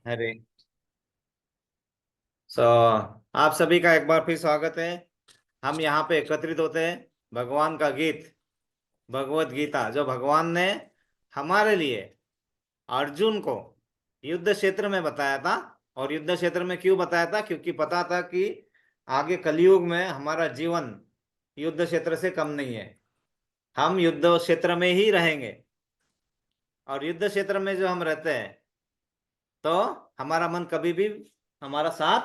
हरे। सो आप सभी का एक बार फिर स्वागत है। हम यहाँ पे एकत्रित होते हैं भगवान का गीत, भगवत गीता, जो भगवान ने हमारे लिए अर्जुन को युद्ध क्षेत्र में बताया था। और युद्ध क्षेत्र में क्यों बताया था? क्योंकि पता था कि आगे कलयुग में हमारा जीवन युद्ध क्षेत्र से कम नहीं है। हम युद्ध क्षेत्र में ही रहेंगे। और युद्ध क्षेत्र में जो हम रहते हैं, तो हमारा मन कभी भी हमारा साथ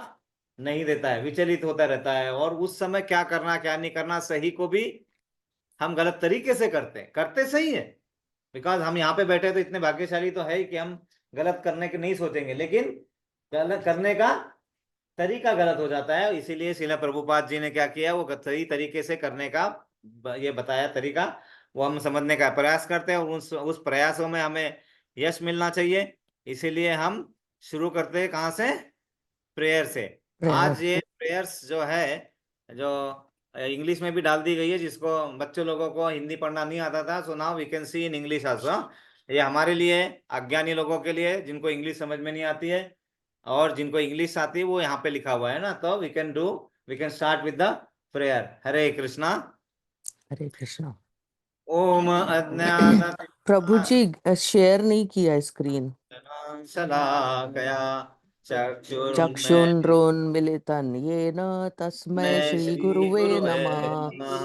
नहीं देता है, विचलित होता रहता है। और उस समय क्या करना क्या नहीं करना, सही को भी हम गलत तरीके से करते सही है। बिकॉज हम यहाँ पे बैठे तो इतने भाग्यशाली तो है ही कि हम गलत करने के नहीं सोचेंगे, लेकिन गलत करने का तरीका गलत हो जाता है। इसीलिए श्रील प्रभुपाद जी ने क्या किया, वो सही तरीके से करने का ये बताया तरीका, वो हम समझने का प्रयास करते हैं। और उस प्रयासों में हमें यश मिलना चाहिए। इसीलिए हम शुरू करते हैं कहाँ से? प्रेयर से। प्रेयर। आज ये प्रेयर्स जो है, जो इंग्लिश में भी डाल दी गई है, जिसको बच्चों लोगों को हिंदी पढ़ना नहीं आता था, so now we can see in English also. ये हमारे लिए, अज्ञानी लोगों के लिए, जिनको इंग्लिश समझ में नहीं आती है, और जिनको इंग्लिश आती है, वो यहाँ पे लिखा हुआ है ना। तो we can start with the prayer. Hare Krishna. Hare Krishna. ओम अज्ञान प्रभु जी शेयर नहीं किया स्क्रीन। शलाकया चक्षुरुन्मीलितं चक्षुन्रोन्मिलितं येन तस्मै श्री श्री गुरुवे गुरुवे नमः। नमः।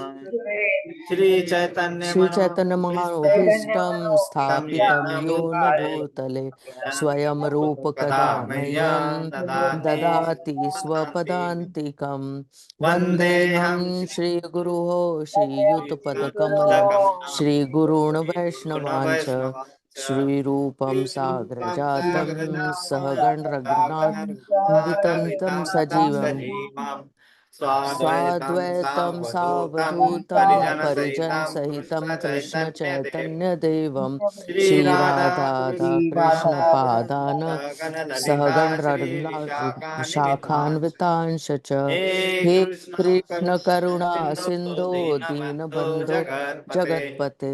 श्री चैतन्य श्री चैतन्य मनोभीष्टं मनोभीष्टं स्थापितं येन येन भूतले भूतले स्वयं रूप कदा मह्यं मह्यं ददाति ददाति स्वपदान्तिकं। स्वपदान्तिकं। वन्देऽहं वन्देऽहं श्रीगुरुः श्रीयुतपदकमलं श्रीगुरून् वैष्णवांश्च श्रीरूपं साग्रजातं सहगण रघुनाथान्वितं तं सजीवम् सजीवम् स्वाद्वैतं साद्वैतं सावधूतं सावधूतं परिजन परिजनसहितं सहितं कृष्ण चैतन्य कृष्णचैतन्यदेवं देवं श्रीराधा श्रीराधा कृष्ण कृष्ण पादान गणललिता सहगण श्रीविशाखान्वितांश्च। शाखान्वितांश च। हे हे कृष्ण कृष्ण करुणा करुणा सिन्धु सिंधो दीनबन्धो दीनबंधो जगत्पते जगतपते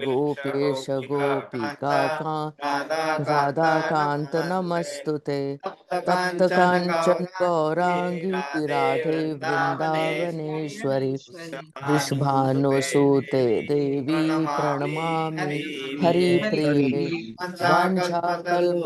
गोपेश गोपेश गोपिका कान्त गोपिका राधा राधाकान्त नमस्ते। नमस्तुते। तप्त तप्त काञ्चन कांचन गौराङ्गी गौरांगी राधे राधे वृंदावनेश्वरी वृषभानुसुते देवी प्रणमामि हरिप्रिये। वाञ्छाकल्पतरुभ्यश्च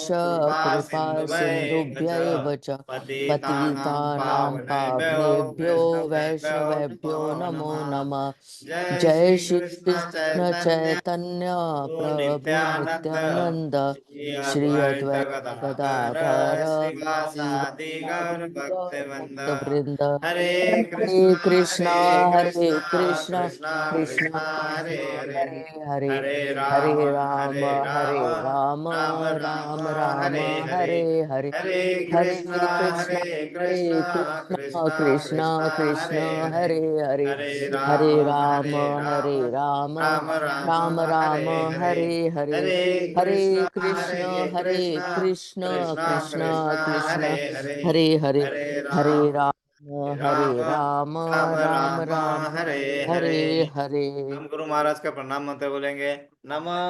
कृपा सिन्धुभ्य एव च पतितानां पावनेभ्यो वैष्णवेभ्यो नमो नमः। जय जय श्री श्री कृष्ण कृष्ण चैतन्य चैतन्य प्रभु प्रभु नित्यानंद नित्यानंद श्री श्री अद्वैत अद्वैत गदाधर गदाधर श्रीवासादि गौर श्रीवासादि भक्त गौर वृंद। भक्त वृंद। हरे हरे कृष्णा कृष्णा हरे कृष्णा कृष्णा कृष्णा कृष्णा कृष्णा हरे कृष्णा हरे। हरे हरे हरे हरे राम राम हरे राम राम राम राम राम हरे हरे। हरे हरे। हरे हरे कृष्णा कृष्णा हरे कृष्णा कृष्णा कृष्णा कृष्णा कृष्णा हरे हरे। हरे हरे। हरे हरे राम राम हरे राम राम राम राम हरे राम हरे। हरे हरे। हरे हरे कृष्णा कृष्ण हरे कृष्णा कृष्ण कृष्णा कृष्ण कृष्णा हरे कृष्ण हरे। हरे हरे। हरे हरे राम राम हरे राम राम राम राम राम राम हरे हरे। हरे हरे। हम गुरु महाराज का प्रणाम मंत्र बोलेंगे। नमः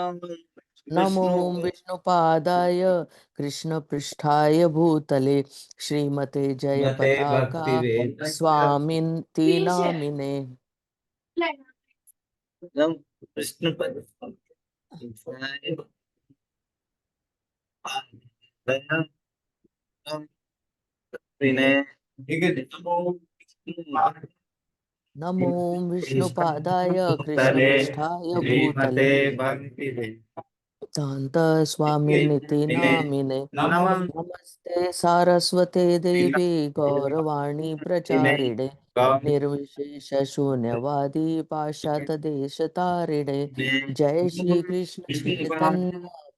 नमो विष्णु विष्णुपादाय कृष्ण पृष्ठाय भूतले श्रीमते जय मते पताका भक्ति वेद स्वामिन्ति नामिने। विष्णु विनय। ठीक है। नमो विष्णुपादाय कृष्ण तले पृष्ठाय श्रीमते भूतले भक्ति तान्त स्वामिन्निति नामिने। नमः नमस्ते सारस्वते देवी गौरवाणी प्रचारिणे निर्विशेष शून्यवादी पाश्चात देश तारिणे। जय श्री कृष्ण चैतन्य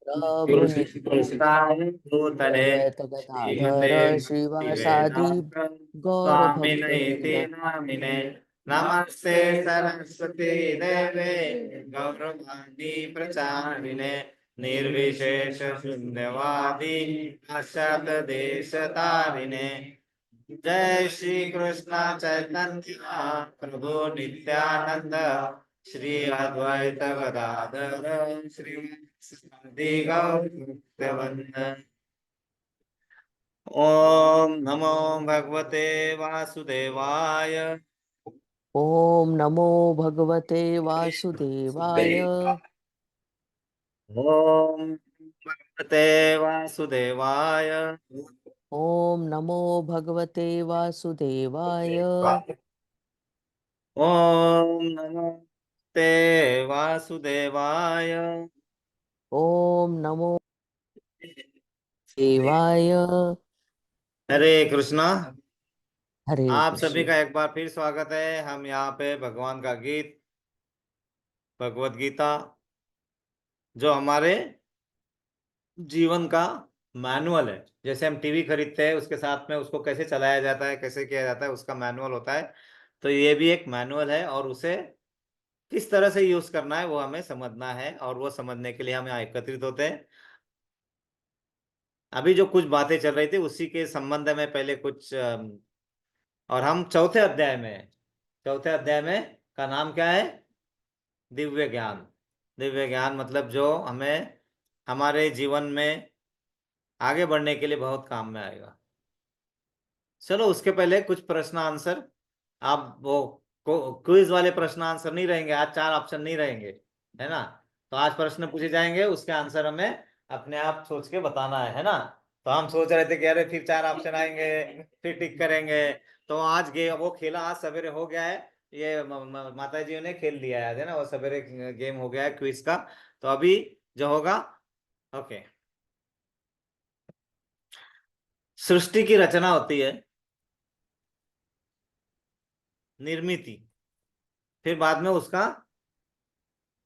प्रभु भूतले नित्याद्वैत श्रीमते गदाधर भक्ति श्रीवासादि वेदांत गौर भक्त स्वामिनेति वृंद। नामिने। नमस्ते सरस्वती देवे गौरवाणी प्रचारिणे निर्विशेष शून्यवादी पाश्चात देश तारिणे। जय श्री कृष्ण चैतन्य प्रभु नित्यानंद श्री अद्वैत गदाधर श्री गौर भक्तवृंद। ओम नमो भगवते वासुदेवाय। ओम नमो भगवते वासुदेवाय। ओम भगवते वासुदेवाय। ओम नमो भगवते वासुदेवाय। ओम नमो ते वासुदेवाय। ओम नमो देवाय। हरे कृष्णा। हरे आप सभी कृष्ण। का एक बार फिर स्वागत है। हम यहाँ पे भगवान का गीत भगवत गीता, जो हमारे जीवन का मैनुअल है। जैसे हम टीवी खरीदते हैं, उसके साथ में उसको कैसे चलाया जाता है, कैसे किया जाता है, उसका मैनुअल होता है। तो ये भी एक मैनुअल है, और उसे किस तरह से यूज करना है वो हमें समझना है, और वो समझने के लिए हम यहाँ एकत्रित होते हैं। अभी जो कुछ बातें चल रही थी उसी के संबंध में पहले कुछ और हम चौथे अध्याय में हैं। चौथे अध्याय में का नाम क्या है? दिव्य ज्ञान। दिव्य ज्ञान मतलब जो हमें हमारे जीवन में आगे बढ़ने के लिए बहुत काम में आएगा। चलो उसके पहले कुछ प्रश्न आंसर। आप वो क्विज वाले प्रश्न आंसर नहीं रहेंगे आज, चार ऑप्शन नहीं रहेंगे, है ना? तो आज प्रश्न पूछे जाएंगे, उसके आंसर हमें अपने आप सोच के बताना है ना? तो हम सोच रहे थे कि अरे फिर चार ऑप्शन आएंगे, फिर टिक करेंगे। तो आज वो खेला आज सवेरे हो गया है। ये माता जी ने खेल लिया है ना, वो सवेरे गेम हो गया है क्विज का। तो अभी जो होगा, ओके। सृष्टि की रचना होती है, निर्मिति, फिर बाद में उसका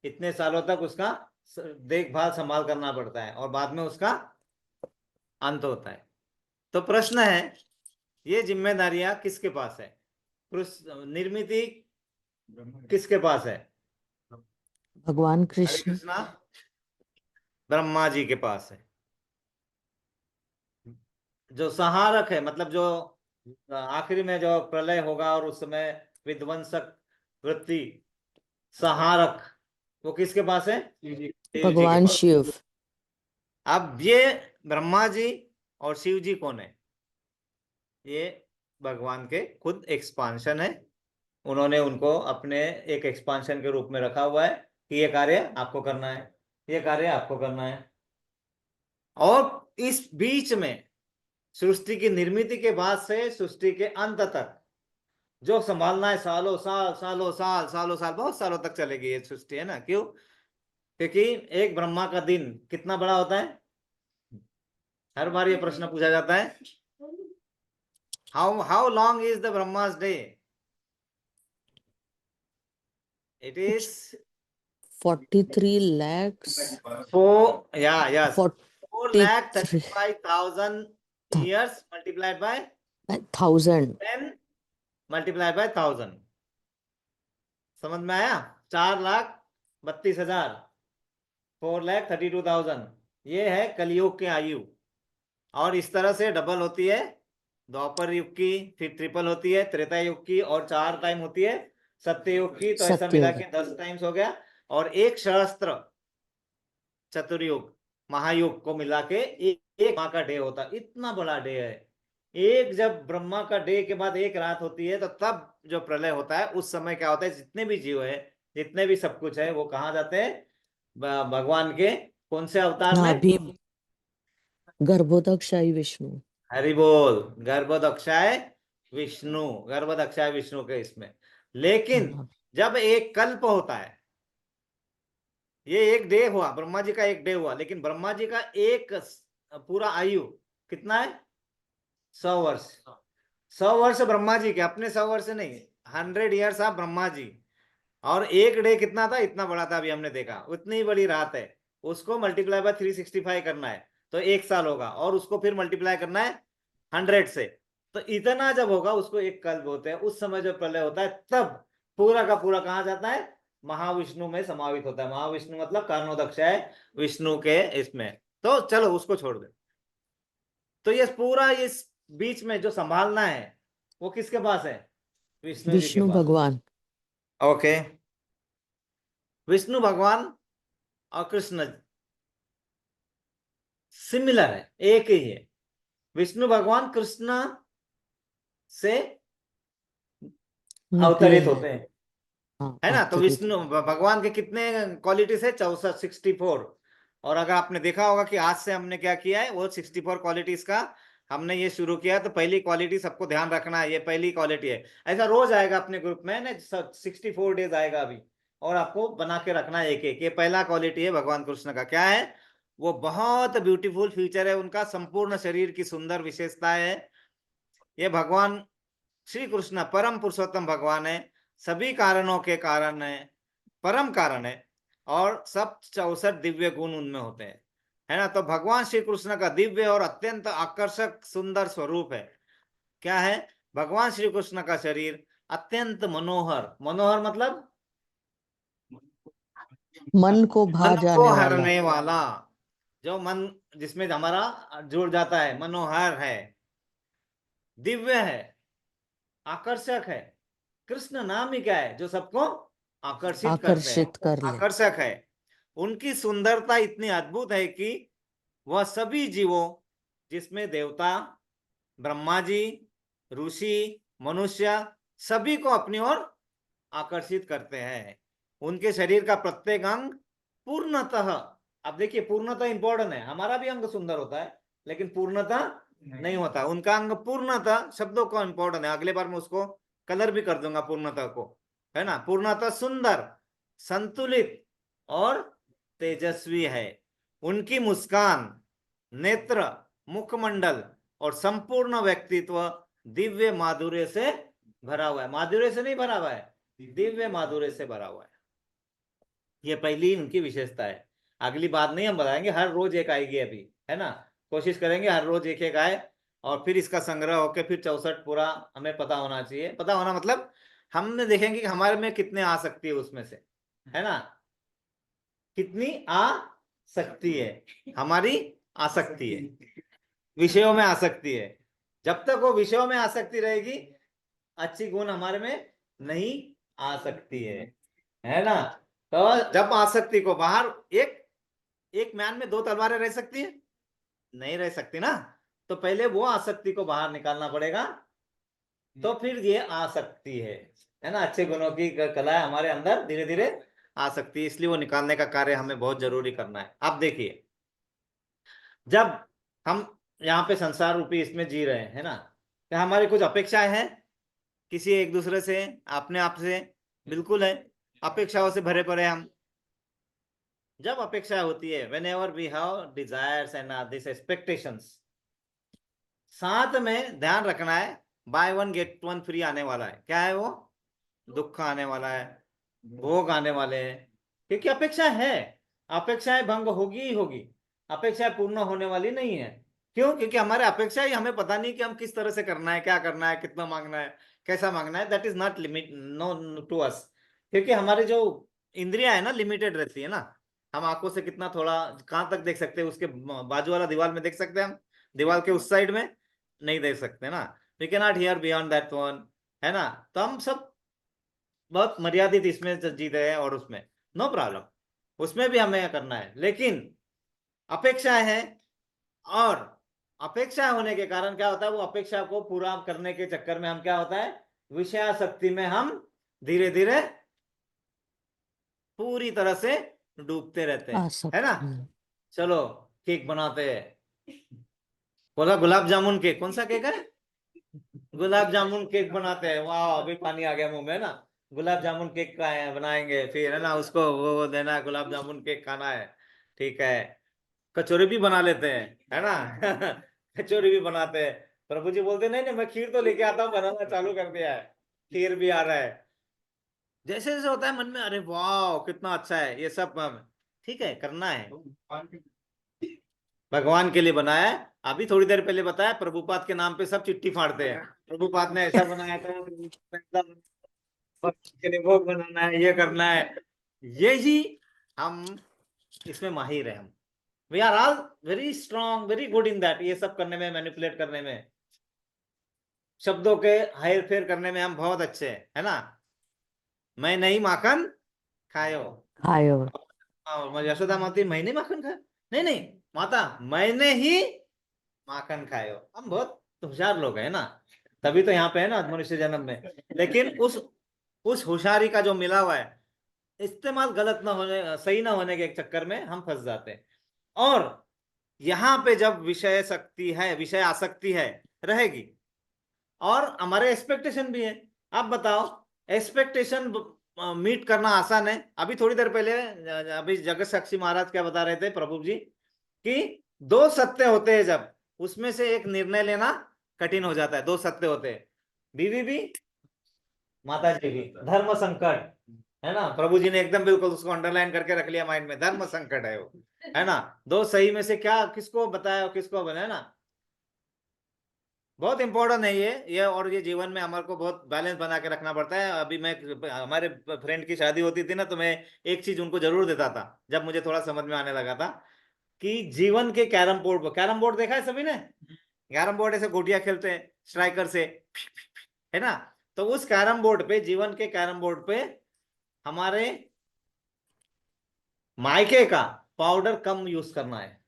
इतने सालों तक उसका देखभाल संभाल करना पड़ता है, और बाद में उसका अंत होता है। तो प्रश्न है, ये जिम्मेदारियां किसके पास है? निर्मिति किसके पास है? भगवान हरे कृष्ण। कृष्णा। ब्रह्मा जी के पास है। जो संहारक है, मतलब जो आखिरी में जो प्रलय होगा और उस समय विध्वंसक वृत्ति, संहारक, वो किसके पास है? शिव जी के भगवान पास। शिव। अब ये ब्रह्मा जी और शिव जी कौन है? ये भगवान के खुद एक्सपांशन है। उन्होंने उनको अपने एक एक्सपांशन के रूप में रखा हुआ है कि ये कार्य आपको करना है, ये कार्य आपको करना है। और इस बीच में सृष्टि की निर्मिति के बाद से सृष्टि के अंत तक जो संभालना है, सालों साल सालों साल सालों साल, बहुत सालों तक चलेगी ये सृष्टि, है ना? क्यों? क्योंकि एक ब्रह्मा का दिन कितना बड़ा होता है? हर बार ये प्रश्न पूछा जाता है, how long is the Brahma's day? It is 43 lakhs। 4 lakh 43 35,000 years multiplied by thousand। 10 multiplied by 1000। समझ में आया? 4,32,000, 4,32,000। ये है कलयुग की आयु। और इस तरह से डबल होती है द्वापर युग की, फिर ट्रिपल होती है त्रेता युग की, और 4 टाइम होती है सत्य युग की। तो ऐसा मिला सत्युग। के 10 टाइम्स हो गया। और एक सहस्त्र चतुर्युग, महायुग को मिला के एक माह का डे होता है। इतना बड़ा डे है। एक जब ब्रह्मा का डे के बाद एक रात होती है, तो तब जो प्रलय होता है उस समय क्या होता है, जितने भी जीव है, जितने भी सब कुछ है, वो कहाँ जाते हैं? भगवान के कौन से अवतार में? नाभि। गर्भोदकशाही विष्णु। हरि बोल। गर्भोदक्षाय विष्णु, गर्भोदक्षाय विष्णु के इसमें। लेकिन नाभि। जब एक कल्प होता है, ये एक डे हुआ, ब्रह्मा जी का एक डे हुआ, लेकिन ब्रह्मा जी का एक पूरा आयु कितना है? 100 वर्ष। 100 वर्ष ब्रह्मा जी के अपने, 100 वर्ष नहीं, 100 years ऑफ ब्रह्मा जी। और एक डे कितना था? इतना बड़ा था, अभी हमने देखा उतनी बड़ी रात है। उसको मल्टीप्लाई बाय 365 करना है तो एक साल होगा, और उसको फिर मल्टीप्लाई करना है 100 से। तो इतना जब होगा, उसको एक कल्प बोलते हैं। उस समय जो प्रलय होता है, तब पूरा का पूरा कहाँ जाता है? महाविष्णु में समावित होता है। महाविष्णु मतलब कारणोदक्ष है विष्णु के इसमें। तो चलो उसको छोड़ दे। तो ये पूरा इस बीच में जो संभालना है, वो किसके पास है? विष्णु जी के विष्णु पास। भगवान। ओके। विष्णु भगवान और कृष्ण सिमिलर है, एक ही है। विष्णु भगवान कृष्ण से निकले अवतरित हैं। होते हैं, हाँ, है ना। तो अवतरित। विष्णु भगवान के कितने क्वालिटीज है? 64, 64। और अगर आपने देखा होगा कि आज से हमने क्या किया है, वो 64 क्वालिटीज का हमने ये शुरू किया। तो पहली क्वालिटी सबको ध्यान रखना है, ये पहली क्वालिटी है। ऐसा रोज आएगा अपने ग्रुप में ना, 64 डेज आएगा अभी, और आपको बना के रखना है एक एक। ये पहला क्वालिटी है भगवान कृष्ण का। क्या है वो? बहुत ब्यूटीफुल फीचर है उनका, संपूर्ण शरीर की सुंदर विशेषता है। ये भगवान श्री कृष्ण परम पुरुषोत्तम भगवान है, सभी कारणों के कारण है, परम कारण है, और सब 64 दिव्य गुण उनमें होते हैं, है ना। तो भगवान श्री कृष्ण का दिव्य और अत्यंत आकर्षक सुंदर स्वरूप है। क्या है? भगवान श्री कृष्ण का शरीर अत्यंत मनोहर, मनोहर मतलब मन को भा मन को जाने वाला। हरने वाला, जो मन जिसमें हमारा जुड़ जाता है, मनोहर है, दिव्य है, आकर्षक है। कृष्ण नाम ही क्या है? जो सबको आकर्षित करते हैं, आकर्षित कर ले। आकर्षक है। उनकी सुंदरता इतनी अद्भुत है कि वह सभी जीवों, जिसमें देवता, ब्रह्मा जी, ऋषि, मनुष्य, सभी को अपनी ओर आकर्षित करते हैं। उनके शरीर का प्रत्येक अंग पूर्णतः, अब देखिए पूर्णतः इंपॉर्टेंट है। हमारा भी अंग सुंदर होता है, लेकिन पूर्णतः नहीं होता। उनका अंग पूर्णतः शब्दों को इंपॉर्टेंट है, अगले बार मैं उसको कलर भी कर दूंगा पूर्णतः को, है ना। पूर्णतः सुंदर, संतुलित और तेजस्वी है। उनकी मुस्कान, नेत्र, मुखमंडल और संपूर्ण व्यक्तित्व दिव्य माधुर्य से भरा हुआ है। माधुर्य से नहीं भरा हुआ है, दिव्य माधुर्य से भरा हुआ है। ये पहली उनकी विशेषता है। अगली बात नहीं हम बताएंगे, हर रोज एक आएगी अभी, है ना। कोशिश करेंगे हर रोज एक एक आए, और फिर इसका संग्रह होकर फिर 64 पूरा हमें पता होना चाहिए। पता होना मतलब हमने देखेंगे कि हमारे में कितने आ सकती है उसमें से, है ना। कितनी आ सकती है हमारी, आसक्ति है, विषयों में आसक्ति है। जब तक वो विषयों में आसक्ति रहेगी, अच्छी गुण हमारे में नहीं आ सकती है ना। तो जब आसक्ति को बाहर, एक एक म्यान में दो तलवारें रह सकती है? नहीं रह सकती ना। तो पहले वो आसक्ति को बाहर निकालना पड़ेगा, तो फिर ये आ सकती है ना। अच्छे गुणों की कला है हमारे अंदर, धीरे धीरे आ सकती है, इसलिए वो निकालने का कार्य हमें बहुत जरूरी करना है। आप देखिए, जब हम यहाँ पे संसार रूपी इसमें जी रहे हैं, है ना, क्या हमारी कुछ अपेक्षाएं हैं किसी एक दूसरे से, अपने आप से? बिल्कुल है, अपेक्षाओं से भरे पड़े हम। जब अपेक्षा होती है, whenever we have desires and this expectations, साथ में ध्यान रखना है, buy one get one free आने वाला है। क्या है वो? दुख आने वाला है, भोग आने वाले हैं, क्योंकि अपेक्षा है। अपेक्षाएं भंग होगी ही होगी, अपेक्षाएं पूर्ण होने वाली नहीं है। क्यों? क्योंकि हमारे अपेक्षा ही, हमें पता नहीं कि हम किस तरह से करना है, क्या करना है, कितना मांगना है, कैसा मांगना है। That is not limit no to us, क्योंकि हमारी जो इंद्रियां है ना, लिमिटेड रहती है ना। हम आंखों से कितना थोड़ा कहाँ तक देख सकते हैं, उसके बाजू वाला दीवार में देख सकते हैं हम, दीवार के उस साइड में नहीं देख सकते ना। We can not hear beyond that one, है ना। तो हम सब बहुत मर्यादित इसमें जीते हैं, और उसमें नो प्रॉब्लम, उसमें भी हमें करना है। लेकिन अपेक्षाएं हैं, और अपेक्षा होने के कारण क्या होता है, वो अपेक्षा को पूरा करने के चक्कर में हम क्या होता है, विषयासक्ति में हम धीरे धीरे पूरी तरह से डूबते रहते हैं, है ना। आसक्ति में। चलो केक बनाते हैं। बोला गुलाब जामुन केक, कौन सा केक है? गुलाब जामुन केक बनाते हैं। वाह, अभी पानी आ गया मुंह में ना। गुलाब जामुन केक का है, बनाएंगे फिर, है ना, उसको वो देना है, गुलाब जामुन केक खाना है, ठीक है। कचौरी भी बना लेते हैं, है ना। कचौरी भी बनाते हैं। प्रभु जी बोलते नहीं नहीं, मैं खीर तो लेके आता हूँ, बनाना चालू कर दिया है, खीर भी आ रहा है। जैसे जैसे होता है मन में, अरे वाह कितना अच्छा है ये सब, ठीक है, करना है, भगवान के लिए बनाया है। अभी थोड़ी देर पहले बताया, प्रभुपाद के नाम पे सब चिट्ठी फाड़ते हैं, प्रभुपाद ने ऐसा बनाया था, भगवान के लिए भोग बनाना है, ये करना है। ये ही हम इसमें माहिर है हम। We are all very strong, very good in that, ये सब करने में, मैनिपुलेट करने में, शब्दों के हेर फेर करने में हम बहुत अच्छे हैं, है ना। मैं नहीं माखन खायो, खायो। और यशोदा माती, मैं नहीं माखन खाया, नहीं नहीं माता, मैंने ही माखन खाए हो। हम बहुत होशियार लोग हैं ना, तभी तो यहाँ पे है ना मनुष्य जन्म में। लेकिन उस होशियारी का जो मिला हुआ है, इस्तेमाल गलत ना होने, सही ना होने के चक्कर में हम फंस जाते हैं। और यहाँ पे जब विषय शक्ति है, विषय आसक्ति है, रहेगी, और हमारे एक्सपेक्टेशन भी है। आप बताओ, एक्सपेक्टेशन मीट करना आसान है? अभी थोड़ी देर पहले अभी जगत साक्षी महाराज क्या बता रहे थे प्रभु जी, कि दो सत्य होते हैं, जब उसमें से एक निर्णय लेना कठिन हो जाता है। दो सत्य होते हैं, बीवी भी, माता जी भी, धर्म संकट, है ना। प्रभु जी ने एकदम बिल्कुल उसको अंडरलाइन करके रख लिया माइंड में, धर्म संकट है वो, है ना। दो सही में से क्या किसको बताया और किसको बना, है ना। बहुत इंपॉर्टेंट है ये, और ये जीवन में हमारे को बहुत बैलेंस बना के रखना पड़ता है। अभी मैं, हमारे फ्रेंड की शादी होती थी ना, तो मैं एक चीज उनको जरूर देता था, जब मुझे थोड़ा समझ में आने लगा था, कि जीवन के कैरम बोर्ड पर, कैरम बोर्ड देखा है सभी ने? कैरम बोर्ड ऐसे गोटियां खेलते हैं स्ट्राइकर से, है ना। तो उस कैरम बोर्ड पे, जीवन के कैरम बोर्ड पे, हमारे मायके का पाउडर कम यूज करना है।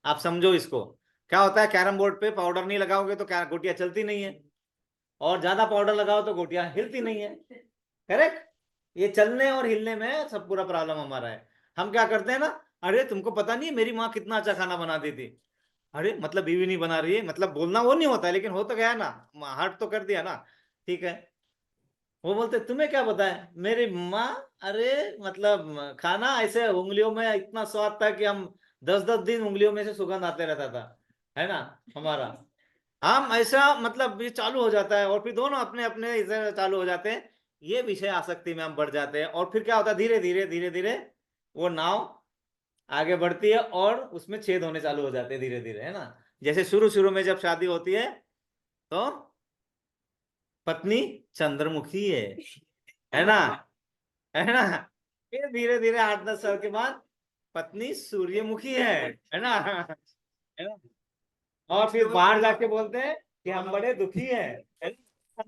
आप समझो इसको। क्या होता है, कैरम बोर्ड पे पाउडर नहीं लगाओगे तो क्या गोटियां चलती नहीं है, और ज्यादा पाउडर लगाओ तो गोटियां हिलती नहीं है। करेक्ट। ये चलने और हिलने में सब पूरा प्रॉब्लम हमारा है। हम क्या करते हैं ना, अरे तुमको पता नहीं है मेरी माँ कितना अच्छा खाना बना देती। अरे मतलब बीवी नहीं बना रही है, मतलब बोलना वो नहीं होता है, लेकिन हो तो गया ना, हर्ट तो कर दिया ना। ठीक है। वो बोलते तुम्हें क्या पता है मेरी माँ, अरे मतलब खाना ऐसे उंगलियों में इतना स्वाद था कि हम 10-10 दिन उंगलियों में से सुगंध आते रहता था, है ना हमारा। हम ऐसा मतलब ये चालू हो जाता है, और फिर दोनों अपने अपने इधर चालू हो जाते हैं। ये विषय आसक्ति में हम बढ़ जाते हैं, और फिर क्या होता है, धीरे धीरे धीरे धीरे वो नाव आगे बढ़ती है, और उसमें छेद होने चालू हो जाते हैं धीरे धीरे, है ना। जैसे शुरू शुरू में जब शादी होती है, तो पत्नी चंद्रमुखी है ना, है ना। फिर धीरे धीरे 8-10 साल के बाद पत्नी सूर्यमुखी है ना, है ना। और फिर बाहर जाके बोलते हैं कि हम बड़े दुखी हैं, है ना?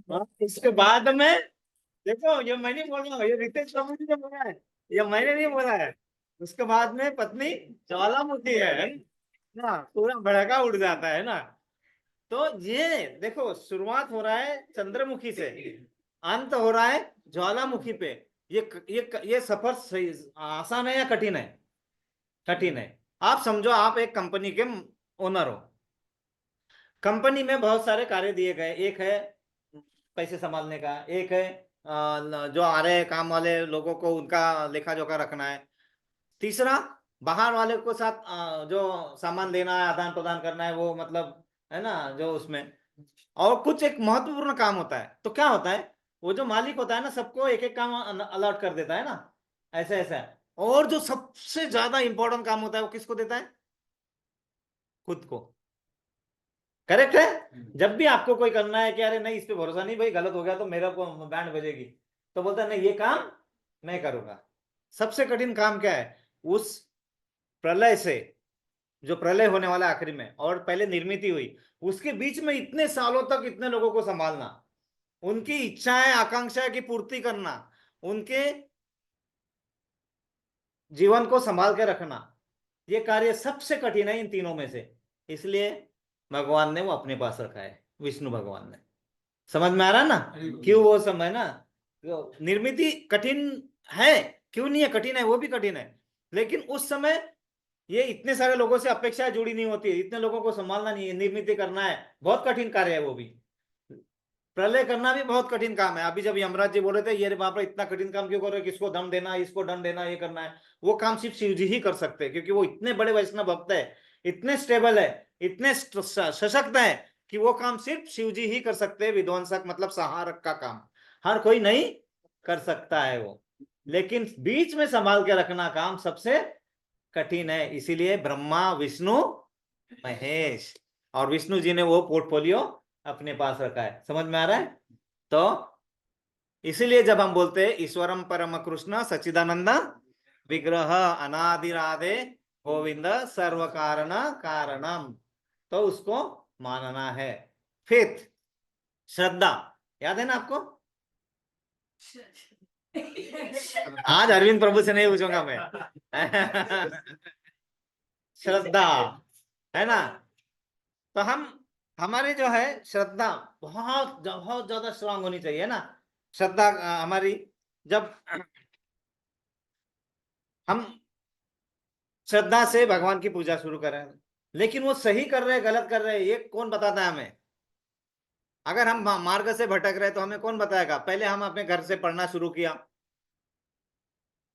और इसके बाद में, देखो ये मैं नहीं बोल रहा हूँ, ये रितेश प्रभु जी ने बोला है, ये मैंने नहीं बोला है। उसके बाद में पत्नी ज्वालामुखी है ना, पूरा भड़का उड़ जाता है ना। तो ये देखो, शुरुआत हो रहा है चंद्रमुखी से, अंत हो रहा है ज्वालामुखी पे। ये सफर सही आसान है या कठिन है? कठिन है। आप समझो, आप एक कंपनी के ओनर हो। कंपनी में बहुत सारे कार्य दिए गए, एक है पैसे संभालने का, एक है जो आ रहे काम वाले लोगों को उनका लेखा जोखा रखना है, तीसरा बाहर वाले को साथ जो सामान देना है, आदान प्रदान करना है, वो मतलब, है ना, जो उसमें, और कुछ एक महत्वपूर्ण काम होता है। तो क्या होता है, वो जो मालिक होता है ना, सबको एक एक काम अलॉट कर देता है ना, ऐसा ऐसा। और जो सबसे ज्यादा इंपॉर्टेंट काम होता है वो किसको देता है? खुद को। करेक्ट है। जब भी आपको कोई करना है कि अरे नहीं, इस पे भरोसा नहीं भाई, गलत हो गया तो मेरा को बैंड बजेगी, तो बोलता है नहीं, ये काम मैं करूंगा। सबसे कठिन काम क्या है? उस प्रलय से, जो प्रलय होने वाला है आखिरी में, और पहले निर्मित हुई, उसके बीच में इतने सालों तक इतने लोगों को संभालना, उनकी इच्छाएं आकांक्षाएं की पूर्ति करना, उनके जीवन को संभाल के रखना, ये कार्य सबसे कठिन है इन तीनों में से। इसलिए भगवान ने वो अपने पास रखा है, विष्णु भगवान ने। समझ में आ रहा ना, क्यों वो समय ना, निर्मित कठिन है, क्यों नहीं है, कठिन है, वो भी कठिन है। लेकिन उस समय ये इतने सारे लोगों से अपेक्षाएं जुड़ी नहीं होती है, इतने लोगों को संभालना नहीं है, निर्मित करना है, बहुत कठिन कार्य है वो भी। प्रलय करना भी बहुत कठिन काम है। अभी जब यमराज जी बोल रहे थे, ये रे बाप रे इतना कठिन काम क्यों कर रहे हो, किसको दंड देना है, इसको दंड देना, ये करना है, वो काम सिर्फ शिव जी ही कर सकते हैं, क्योंकि वो इतने बड़े वैष्णव भक्त है, इतने स्टेबल है, इतने सशक्त है, कि वो काम सिर्फ शिव जी ही कर सकते हैं। विध्वंसक मतलब संहारक का काम हर कोई नहीं कर सकता है वो। लेकिन बीच में संभाल के रखना काम सबसे कठिन है। इसीलिए ब्रह्मा विष्णु महेश, और विष्णु जी ने वो पोर्टफोलियो अपने पास रखा है। समझ में आ रहा है? तो इसीलिए जब हम बोलते हैं ईश्वरम परम कृष्ण सच्चिदानंद विग्रह अनादिराधे गोविंद सर्व कारण कारणम, तो उसको मानना है। फिफ्थ, श्रद्धा। याद है ना आपको? आज अरविंद प्रभु से नहीं पूछूंगा मैं। श्रद्धा, है ना। तो हम हमारी जो है श्रद्धा बहुत बहुत ज्यादा स्ट्रांग होनी चाहिए ना। श्रद्धा हमारी, जब हम श्रद्धा से भगवान की पूजा शुरू करें, लेकिन वो सही कर रहे हैं गलत कर रहे हैं ये कौन बताता है हमें। अगर हम मार्ग से भटक रहे तो हमें कौन बताएगा। पहले हम अपने घर से पढ़ना शुरू किया,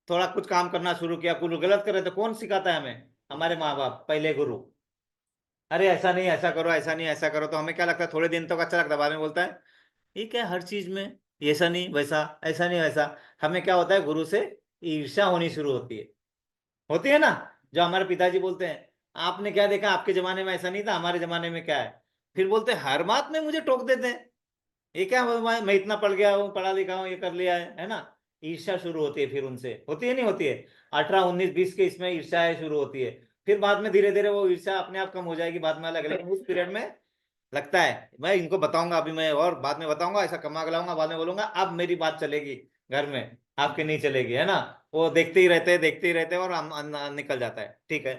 थोड़ा कुछ काम करना शुरू किया, कुछ गलत कर रहे तो कौन सिखाता है हमें। हमारे माँ बाप, पहले गुरु। अरे ऐसा नहीं ऐसा करो, ऐसा नहीं ऐसा करो, तो हमें क्या लगता है, थोड़े दिन तक अच्छा लगता है, बाद में बोलता है ठीक है हर चीज में ऐसा नहीं वैसा, ऐसा नहीं वैसा। हमें क्या होता है, गुरु से ईर्ष्या होनी शुरू होती है ना। जो हमारे पिताजी बोलते हैं आपने क्या देखा, आपके जमाने में ऐसा नहीं था, हमारे जमाने में क्या है। फिर बोलते हैं हर बात में मुझे टोक देते हैं, ये क्या, मैं इतना पढ़ गया हूँ, पढ़ा लिखा हूँ, ये कर लिया है ना। ईर्ष्या शुरू होती है फिर उनसे, होती है नहीं होती है। 18 19 20 के इसमें ईर्ष्या शुरू होती है। फिर बाद में धीरे धीरे वो ईर्ष्या अपने आप कम हो जाएगी, बाद में अलग, लेकिन उस पीरियड में लगता है मैं इनको बताऊंगा अभी, मैं और बाद में बताऊंगा, ऐसा कमा के लाऊंगा, बाद में बोलूंगा अब मेरी बात चलेगी घर में, आपकी नहीं चलेगी, है ना। वो देखते ही रहते हैं और निकल जाता है, ठीक है।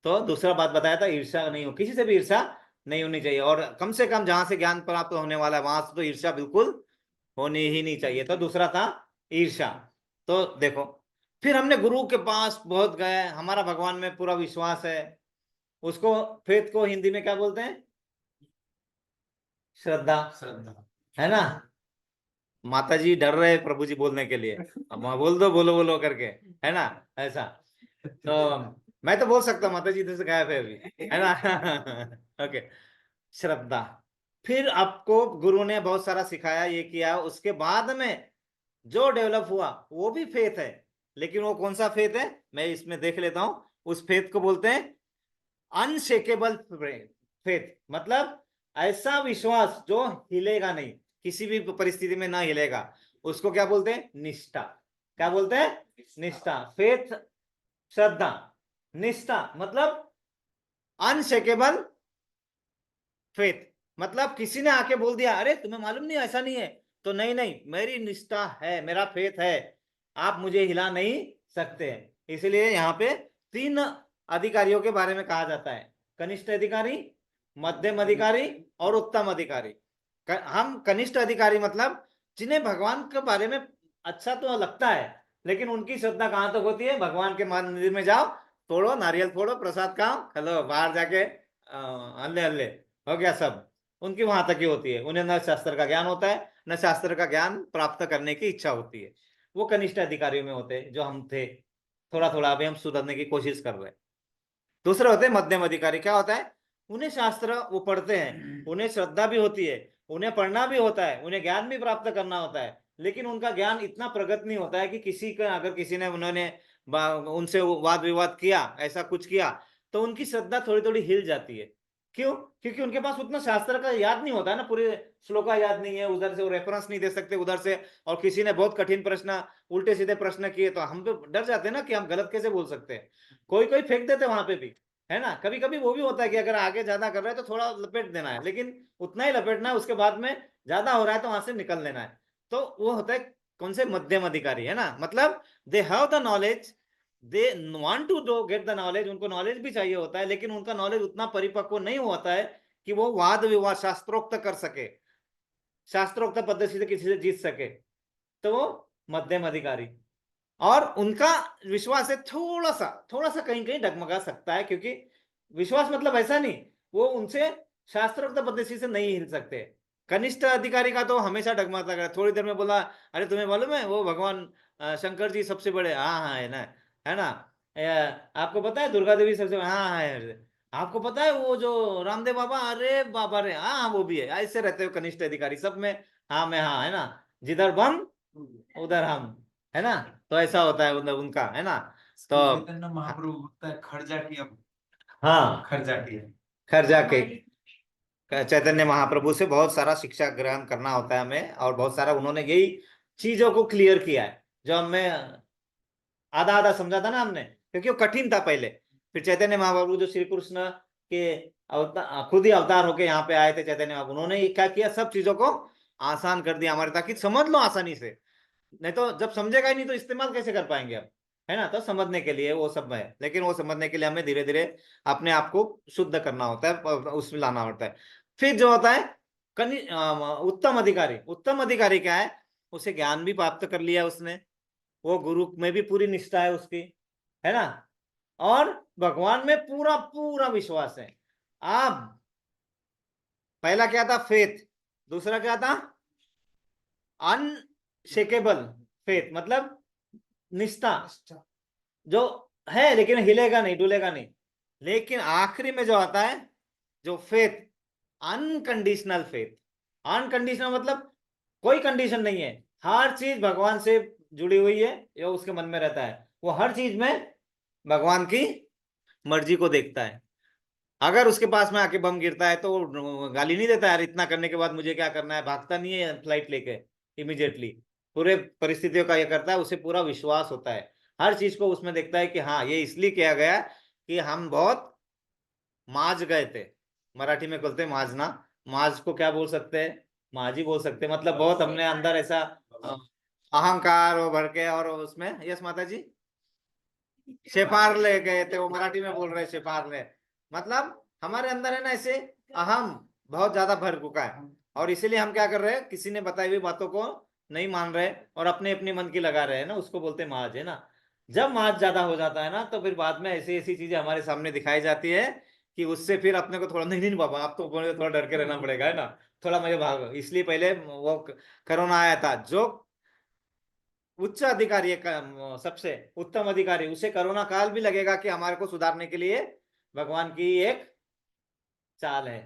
तो दूसरा बात बताया था, ईर्ष्या नहीं हो, किसी से भी ईर्ष्या नहीं होनी चाहिए, और कम से कम जहां से ज्ञान प्राप्त होने वाला है वहां से तो ईर्ष्या बिल्कुल होनी ही नहीं चाहिए। तो दूसरा था ईर्ष्या। तो देखो, फिर हमने गुरु के पास बहुत गए, हमारा भगवान में पूरा विश्वास है, उसको फेथ को हिंदी में क्या बोलते हैं, श्रद्धा, श्रद्धा, है ना। माता जी डर रहे हैं प्रभु जी बोलने के लिए, अब वहाँ बोल दो, बोलो बोलो करके, है ना, ऐसा। तो मैं तो बोल सकता हूँ, माता जी इधर से गायब है अभी, है ना। ओके, श्रद्धा। फिर आपको गुरु ने बहुत सारा सिखाया, ये किया, उसके बाद में जो डेवलप हुआ वो भी फेथ है। लेकिन वो कौन सा फेथ है, मैं इसमें देख लेता हूं। उस फेथ को बोलते हैं अनशेकेबल फेथ, मतलब ऐसा विश्वास जो हिलेगा नहीं, किसी भी परिस्थिति में ना हिलेगा, उसको क्या बोलते हैं, निष्ठा। क्या बोलते हैं, निष्ठा। फेथ, श्रद्धा, निष्ठा, मतलब अनशेकेबल फेथ। मतलब किसी ने आके बोल दिया अरे तुम्हें मालूम नहीं ऐसा नहीं है, तो नहीं नहीं मेरी निष्ठा है, मेरा फेथ है, आप मुझे हिला नहीं सकते। इसलिए यहाँ पे 3 अधिकारियों के बारे में कहा जाता है, कनिष्ठ अधिकारी, मध्यम अधिकारी और उत्तम अधिकारी। हम कनिष्ठ अधिकारी मतलब जिन्हें भगवान के बारे में अच्छा तो लगता है, लेकिन उनकी श्रद्धा कहाँ तक होती है, भगवान के मंदिर में जाओ, तोड़ो नारियल, फोड़ो प्रसाद खाओ, चलो बाहर जाके हल्ले हल्ले हो गया सब, उनकी वहां तक ही होती है। उन्हें न शास्त्र का ज्ञान होता है, न शास्त्र का ज्ञान प्राप्त करने की इच्छा होती है। वो कनिष्ठ अधिकारियों में होते हैं, जो हम थे। थोड़ा थोड़ा अभी हम सुधरने की कोशिश कर रहे हैं। दूसरे होते हैं मध्यम अधिकारी। क्या होता है, उन्हें शास्त्र वो पढ़ते हैं, उन्हें श्रद्धा भी होती है, उन्हें पढ़ना भी होता है, उन्हें ज्ञान भी प्राप्त करना होता है, लेकिन उनका ज्ञान इतना प्रगत नहीं होता है कि किसी का, अगर किसी ने उन्होंने उनसे वाद विवाद किया, ऐसा कुछ किया, तो उनकी श्रद्धा थोड़ी थोड़ी हिल जाती है। क्यों, क्योंकि उनके पास उतना शास्त्र का याद नहीं होता है ना, पूरे श्लोका याद नहीं है, उधर से वो रेफरेंस नहीं दे सकते उधर से, और किसी ने बहुत कठिन प्रश्न, उल्टे सीधे प्रश्न किए, तो हम तो डर जाते हैं ना कि हम गलत कैसे बोल सकते हैं। कोई कोई फेंक देते वहां पे भी, है ना। कभी कभी वो भी होता है कि अगर आगे ज्यादा कर रहे हैं तो थोड़ा लपेट देना है, लेकिन उतना ही लपेटना है, उसके बाद में ज्यादा हो रहा है तो वहां से निकल लेना है। तो वो होता है कौन से, मध्यम अधिकारी, है ना। मतलब they have the knowledge, they want to do get the knowledge, उनको नॉलेज भी चाहिए होता है, लेकिन उनका नॉलेज उतना परिपक्व नहीं होता है कि वो वाद विवाद शास्त्रोक्त कर सके, शास्त्रोक्त पद्धति से किसी से जीत सके। तो वो मध्यम अधिकारी, और उनका विश्वास है थोड़ा सा कहीं कहीं डगमगा सकता है, क्योंकि विश्वास मतलब ऐसा नहीं, वो उनसे शास्त्रोक्त पद्धति से नहीं हिल सकते। कनिष्ठ अधिकारी का तो हमेशा डगमगाता है, थोड़ी देर में बोला अरे तुम्हें मालूम है वो भगवान शंकर जी सबसे बड़े, हाँ हाँ है ना, है ना। आपको पता है दुर्गा देवी सबसे, हाँ हाँ है। आपको पता है वो जो रामदेव बाबा, अरे बाबा रे, हाँ हाँ वो भी है। ऐसे रहते हो कनिष्ठ अधिकारी, सब में हाँ में हाँ, है ना। जिधर बम उधर हम, है ना। तो ऐसा होता है उनका, है ना। तो चैतन्य महाप्रभु बोलता है खर्जा की, अब हाँ, खर्जा की है। खर्जा के चैतन्य महाप्रभु से बहुत सारा शिक्षा ग्रहण करना होता है हमें, और बहुत सारा उन्होंने यही चीजों को क्लियर किया है, जो हमें आधा आधा समझा था ना हमने, क्योंकि वो कठिन था पहले। फिर चैतन्य महाप्रभु जो श्री कृष्ण के अवतार, खुद ही अवतार होके यहाँ पे आए थे चैतन्य महाप्रभु, उन्होंने क्या किया, सब चीजों को आसान कर दिया हमारे, ताकि समझ लो आसानी से। नहीं तो जब समझेगा ही नहीं तो इस्तेमाल कैसे कर पाएंगे अब, है ना, तो समझने के लिए वो सब है, लेकिन वो समझने के लिए हमें धीरे धीरे अपने आप को शुद्ध करना होता है, उसमें लाना होता है। फिर जो होता है उत्तम अधिकारी। उत्तम अधिकारी क्या है, उसे ज्ञान भी प्राप्त कर लिया उसने, वो गुरु में भी पूरी निष्ठा है उसकी, है ना, और भगवान में पूरा पूरा विश्वास है। अब पहला क्या था, फेथ। दूसरा क्या था, अनशेकेबल फेथ, मतलब निष्ठा, जो है लेकिन हिलेगा नहीं, डुलेगा नहीं। लेकिन आखिरी में जो आता है, जो फेथ, अनकंडीशनल फेथ। अनकंडीशनल मतलब कोई कंडीशन नहीं है, हर चीज भगवान से जुड़ी हुई है, ये उसके मन में रहता है, वो हर चीज में भगवान की मर्जी को देखता है। अगर उसके पास में आके बम गिरता है तो वो गाली नहीं देता, यार इतना करने के बाद मुझे क्या करना है, भागता नहीं है फ्लाइट लेके इमीडिएटली। पूरे परिस्थितियों का ये करता है, उसे पूरा विश्वास होता है, हर चीज को उसमें देखता है कि हाँ ये इसलिए किया गया कि हम बहुत माज गए थे। मराठी में बोलते हैं माजना, माज को क्या बोल सकते हैं, माजी बोल सकते हैं, मतलब बहुत हमने अंदर ऐसा अ, अहंकार वो भर के, और उसमें, यस माता जी, शेफार ले गए थे, वो मराठी में बोल रहे शेफार ले, मतलब हमारे अंदर है ना ऐसे अहम बहुत ज्यादा भर चुका है, और इसीलिए हम क्या कर रहे हैं, किसी ने बताई हुई बातों को नहीं मान रहे और अपने अपने मन की लगा रहे हैं ना, उसको बोलते हैं माज, है ना। जब माज ज्यादा हो जाता है ना, तो फिर बाद में ऐसी ऐसी चीजें हमारे सामने दिखाई जाती है कि उससे फिर अपने को थोड़ा, नहीं नहीं बाबा आप तो बोले, थोड़ा डर के रहना पड़ेगा, है ना, थोड़ा मुझे भाग। इसलिए पहले वो कोरोना आया था, जो उच्च अधिकारी है, सबसे उत्तम अधिकारी, उसे कोरोना काल भी लगेगा कि हमारे को सुधारने के लिए भगवान की एक चाल है।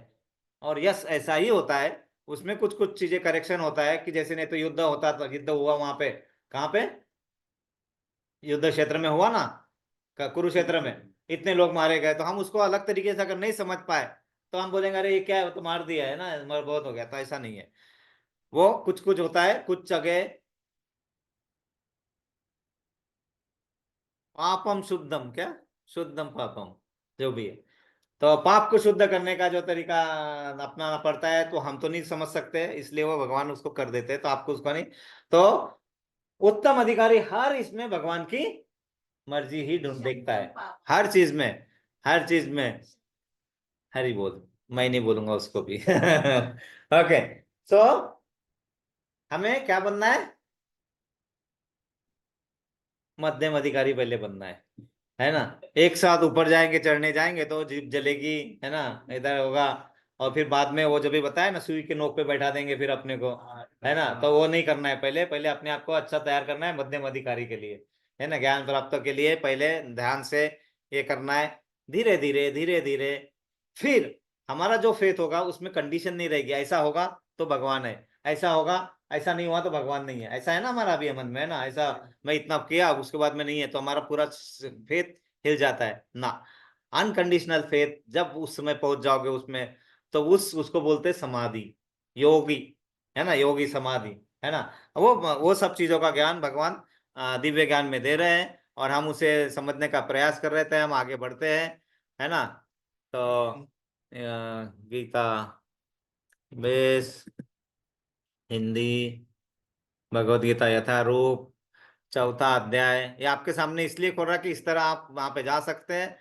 और यस ऐसा ही होता है, उसमें कुछ कुछ चीजें करेक्शन होता है, कि जैसे नहीं तो युद्ध होता, तो युद्ध हुआ वहां पे, कहाँ पे, युद्ध क्षेत्र में हुआ ना, कुरुक्षेत्र में इतने लोग मारे गए, तो हम उसको अलग तरीके से अगर नहीं समझ पाए तो हम बोलेंगे अरे ये क्या है, वो तो मार दिया है ना, बहुत हो गया, तो ऐसा नहीं है। वो कुछ कुछ होता है, कुछ जगह पापम शुद्धम, क्या शुद्धम पापम, जो भी है, तो पाप को शुद्ध करने का जो तरीका अपनाना पड़ता है, तो हम तो नहीं समझ सकते, इसलिए वो भगवान उसको कर देते हैं, तो आपको उसको नहीं। तो उत्तम अधिकारी हर इसमें भगवान की मर्जी ही ढूंढ देखता है, हर चीज में, हर चीज में। हरि बोल, मैं नहीं बोलूंगा उसको भी। ओके, सो हमें क्या बनना है, मध्यम अधिकारी पहले बनना है ना। एक साथ ऊपर जाएंगे, चढ़ने जाएंगे तो जीप जलेगी, है ना, इधर होगा, और फिर बाद में वो जो भी बताया ना, सुई के नोक पे बैठा देंगे फिर अपने को, है ना, तो वो नहीं करना है। पहले पहले अपने आप को अच्छा तैयार करना है मध्यम अधिकारी के लिए, है ना, ज्ञान प्राप्त के लिए पहले ध्यान से ये करना है, धीरे धीरे धीरे धीरे। फिर हमारा जो फेथ होगा उसमें कंडीशन नहीं रहेगी, ऐसा होगा तो भगवान है, ऐसा होगा, ऐसा नहीं हुआ तो भगवान नहीं है, ऐसा है ना हमारा अभी मन में, है ना, ऐसा मैं इतना किया उसके बाद में नहीं है, तो हमारा पूरा फेथ हिल जाता है ना। अनकंडीशनल फेथ जब उस समय पहुंच जाओगे उसमें, तो उसको बोलते हैं समाधि, योगी, है ना, योगी समाधि, है ना। वो सब चीजों का ज्ञान भगवान दिव्य ज्ञान में दे रहे हैं, और हम उसे समझने का प्रयास कर रहे थे, हम आगे बढ़ते हैं, है ना। तो गीता बेस, हिंदी, भगवत गीता यथारूप, चौथा अध्याय, ये आपके सामने इसलिए खोल रहा कि इस तरह आप वहां पे जा सकते हैं,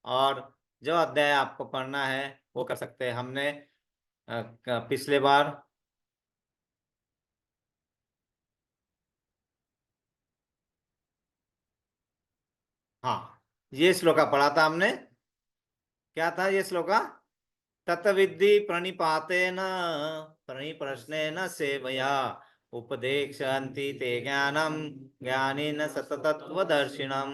और जो अध्याय आपको पढ़ना है वो कर सकते हैं। हमने पिछले बार, हाँ, ये श्लोका पढ़ा था हमने। क्या था ये श्लोका, तत्विद्धि प्रणिपातेन प्रणिप्रश्नेन सेवया उपदेक्षन्ति ते ज्ञानम ज्ञानेन सततत्वदर्शिनम्।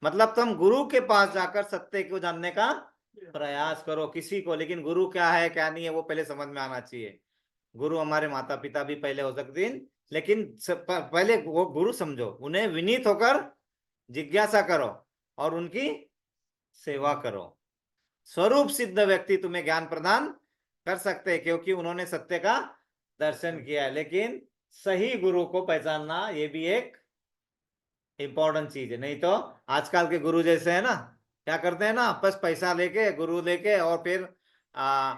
मतलब तुम गुरु के पास जाकर सत्य को जानने का प्रयास करो, किसी को, लेकिन गुरु क्या है क्या नहीं है वो पहले समझ में आना चाहिए। गुरु हमारे माता पिता भी पहले हो सकते हैं, लेकिन पहले वो गुरु समझो, उन्हें विनीत होकर जिज्ञासा करो और उनकी सेवा करो। स्वरूप सिद्ध व्यक्ति तुम्हें ज्ञान प्रदान कर सकते हैं, क्योंकि उन्होंने सत्य का दर्शन किया है। लेकिन सही गुरु को पहचानना ये भी एक इंपॉर्टेंट चीज है, नहीं तो आजकल के गुरु जैसे है ना, क्या करते हैं ना, बस पैसा लेके गुरु लेके, और फिर आ,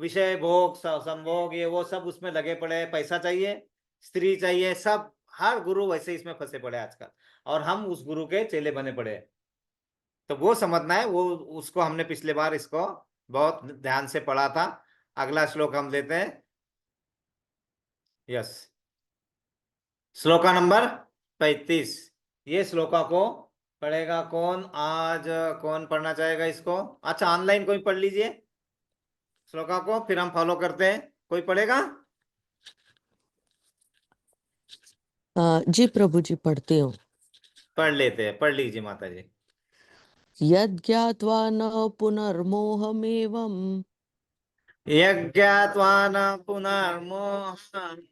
विषय भोग संभोग ये वो सब उसमें लगे पड़े हैं, पैसा चाहिए, स्त्री चाहिए, सब, हर गुरु वैसे इसमें फंसे पड़े आजकल। और हम उस गुरु के चेले बने पड़े। तो वो समझना है, वो उसको हमने पिछले बार इसको बहुत ध्यान से पढ़ा था। अगला श्लोक हम देते हैं। Yes, shloka number 35। ये श्लोका को पढ़ेगा कौन आज? कौन पढ़ना चाहेगा इसको? अच्छा, ऑनलाइन कोई पढ़ लीजिए श्लोका को, फिर हम फॉलो करते हैं। कोई पढ़ेगा? जी प्रभु जी, पढ़ती हूँ। पढ़ लेते हैं, पढ़ लीजिए माता जी। यज्ञात्वा न पुनर्मोहमेवम् यज्ञात्वा न पुनर्मोहम्।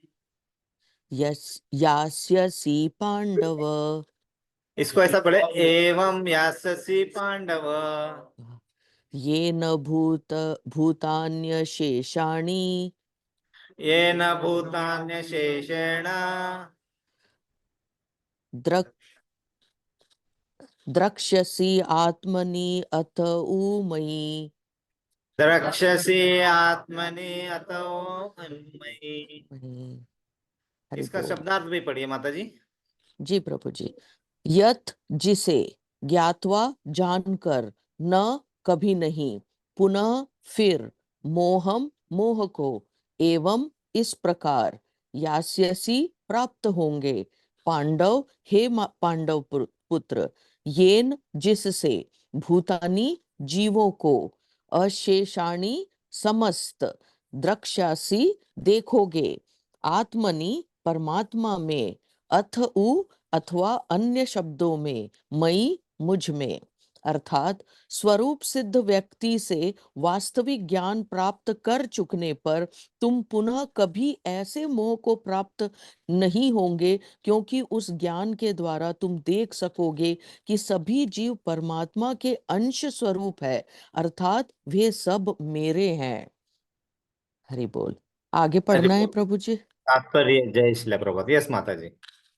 यास्यसि पांडव इसको ऐसा पढ़े, एवं यास्यसि पांडव। येन भूतान्यशेषाणि येन भूतान्यशेषेण द्रक् द्रक्ष्यसि आत्मनि अथ ऊमयि। द्रक्ष्यसि आत्मनि अतो मन्मयि। हरि इसका बोल। शब्दार्थ भी पढ़िए माता जी। जी प्रभु जी। यत जिसे, ज्ञात्वा जानकर, न कभी नहीं, पुनः फिर, मोहम मोह को, एवं इस प्रकार, यास्यसि प्राप्त होंगे, पांडव हे पांडव पुत्र, येन जिससे, भूतानी जीवों को, अशेषाणी समस्त, द्रक्ष्यासि देखोगे, आत्मनि परमात्मा में, अथ उ अथवा अन्य शब्दों में, मई मुझ में, अर्थात स्वरूप सिद्ध व्यक्ति से वास्तविक ज्ञान प्राप्त कर चुकने पर तुम पुनः कभी ऐसे मोह को प्राप्त नहीं होंगे, क्योंकि उस ज्ञान के द्वारा तुम देख सकोगे कि सभी जीव परमात्मा के अंश स्वरूप है, अर्थात वे सब मेरे हैं। हरि बोल। आगे पढ़ना है प्रभु जी? तात्पर्य जय श्री प्रभुपाद। यस माता जी।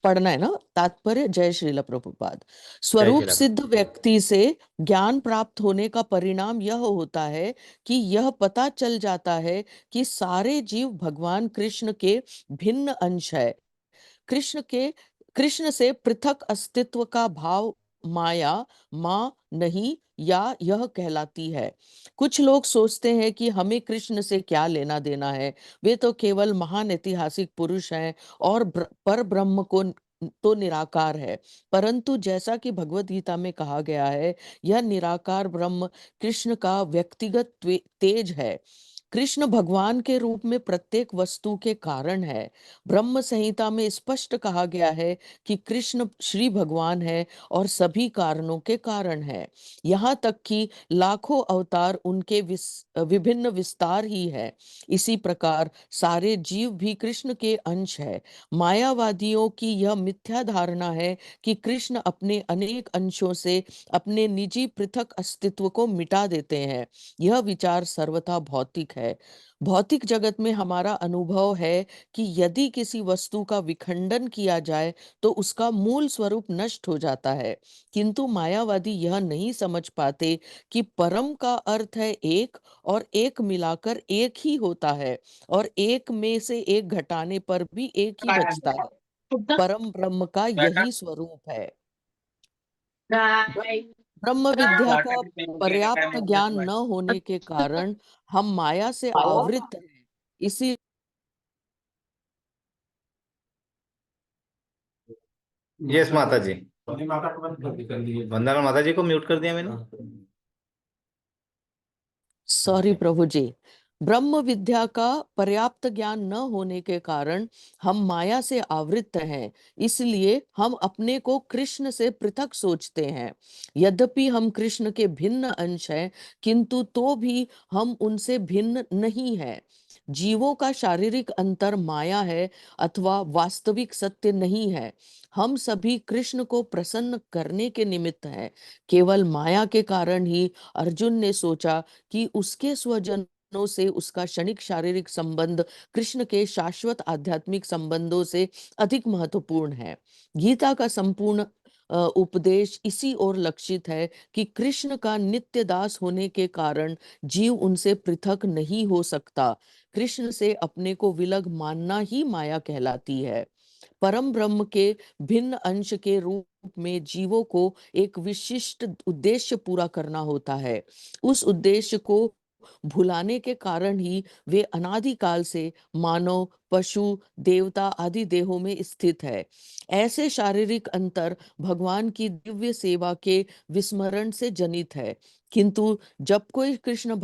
पढ़ना है ना? तात्पर्य जय श्रील प्रभुपाद। जय स्वरूप श्री सिद्ध व्यक्ति से ज्ञान प्राप्त होने का परिणाम यह होता है कि यह पता चल जाता है कि सारे जीव भगवान कृष्ण के भिन्न अंश है। कृष्ण से पृथक अस्तित्व का भाव माया मां नहीं, या यह कहलाती है। कुछ लोग सोचते हैं कि हमें कृष्ण से क्या लेना देना है, वे तो केवल महान ऐतिहासिक पुरुष हैं और पर ब्रह्म को तो निराकार है। परंतु जैसा कि भगवत गीता में कहा गया है, यह निराकार ब्रह्म कृष्ण का व्यक्तिगत तेज है। कृष्ण भगवान के रूप में प्रत्येक वस्तु के कारण है। ब्रह्म संहिता में स्पष्ट कहा गया है कि कृष्ण श्री भगवान है और सभी कारणों के कारण है। यहाँ तक कि लाखों अवतार उनके विभिन्न विस्तार ही है। इसी प्रकार सारे जीव भी कृष्ण के अंश है। मायावादियों की यह मिथ्या धारणा है कि कृष्ण अपने अनेक अंशों से अपने निजी पृथक अस्तित्व को मिटा देते हैं। यह विचार सर्वथा भौतिक है। भौतिक जगत में हमारा अनुभव है कि यदि किसी वस्तु का विखंडन किया जाए तो उसका मूल स्वरूप नष्ट हो जाता है, किंतु मायावादी यह नहीं समझ पाते कि परम का अर्थ है एक, और एक मिलाकर एक ही होता है, और एक में से एक घटाने पर भी एक ही बचता है। परम ब्रह्म का यही स्वरूप है। ब्रह्म विद्या का पर्याप्त ज्ञान न होने के कारण हम माया से आवृत हैं। इसी यस माता जी। वंदना माता जी को म्यूट कर दिया मैंने। सॉरी प्रभु जी। ब्रह्म विद्या का पर्याप्त ज्ञान न होने के कारण हम माया से आवृत हैं, इसलिए हम अपने को कृष्ण से पृथक सोचते हैं। यद्यपि हम कृष्ण के भिन्न अंश हैं, किंतु तो भी हम उनसे भिन्न नहीं हैं। जीवों का शारीरिक अंतर माया है अथवा वास्तविक सत्य नहीं है। हम सभी कृष्ण को प्रसन्न करने के निमित्त हैं। केवल माया के कारण ही अर्जुन ने सोचा कि उसके स्वजनों से उसका क्षणिक शारीरिक संबंध कृष्ण के शाश्वत आध्यात्मिक संबंधों से अधिक महत्वपूर्ण है। गीता का संपूर्ण उपदेश इसी ओर लक्षित है कि कृष्ण का नित्य दास होने के कारण जीव उनसे पृथक नहीं हो सकता। कृष्ण से अपने को विलग मानना ही माया कहलाती है। परम ब्रह्म के भिन्न अंश के रूप में जीवों को एक विशिष्ट उद्देश्य पूरा करना होता है। उस उद्देश्य को भुलाने के कारण ही वे अनादिकाल से मानव, पशु, देवता आदि देहों में स्थित है। ऐसे शारीरिक अंतर भगवान की दिव्य सेवा के विस्मरण से जनित है। किंतु जब कोई कृष्ण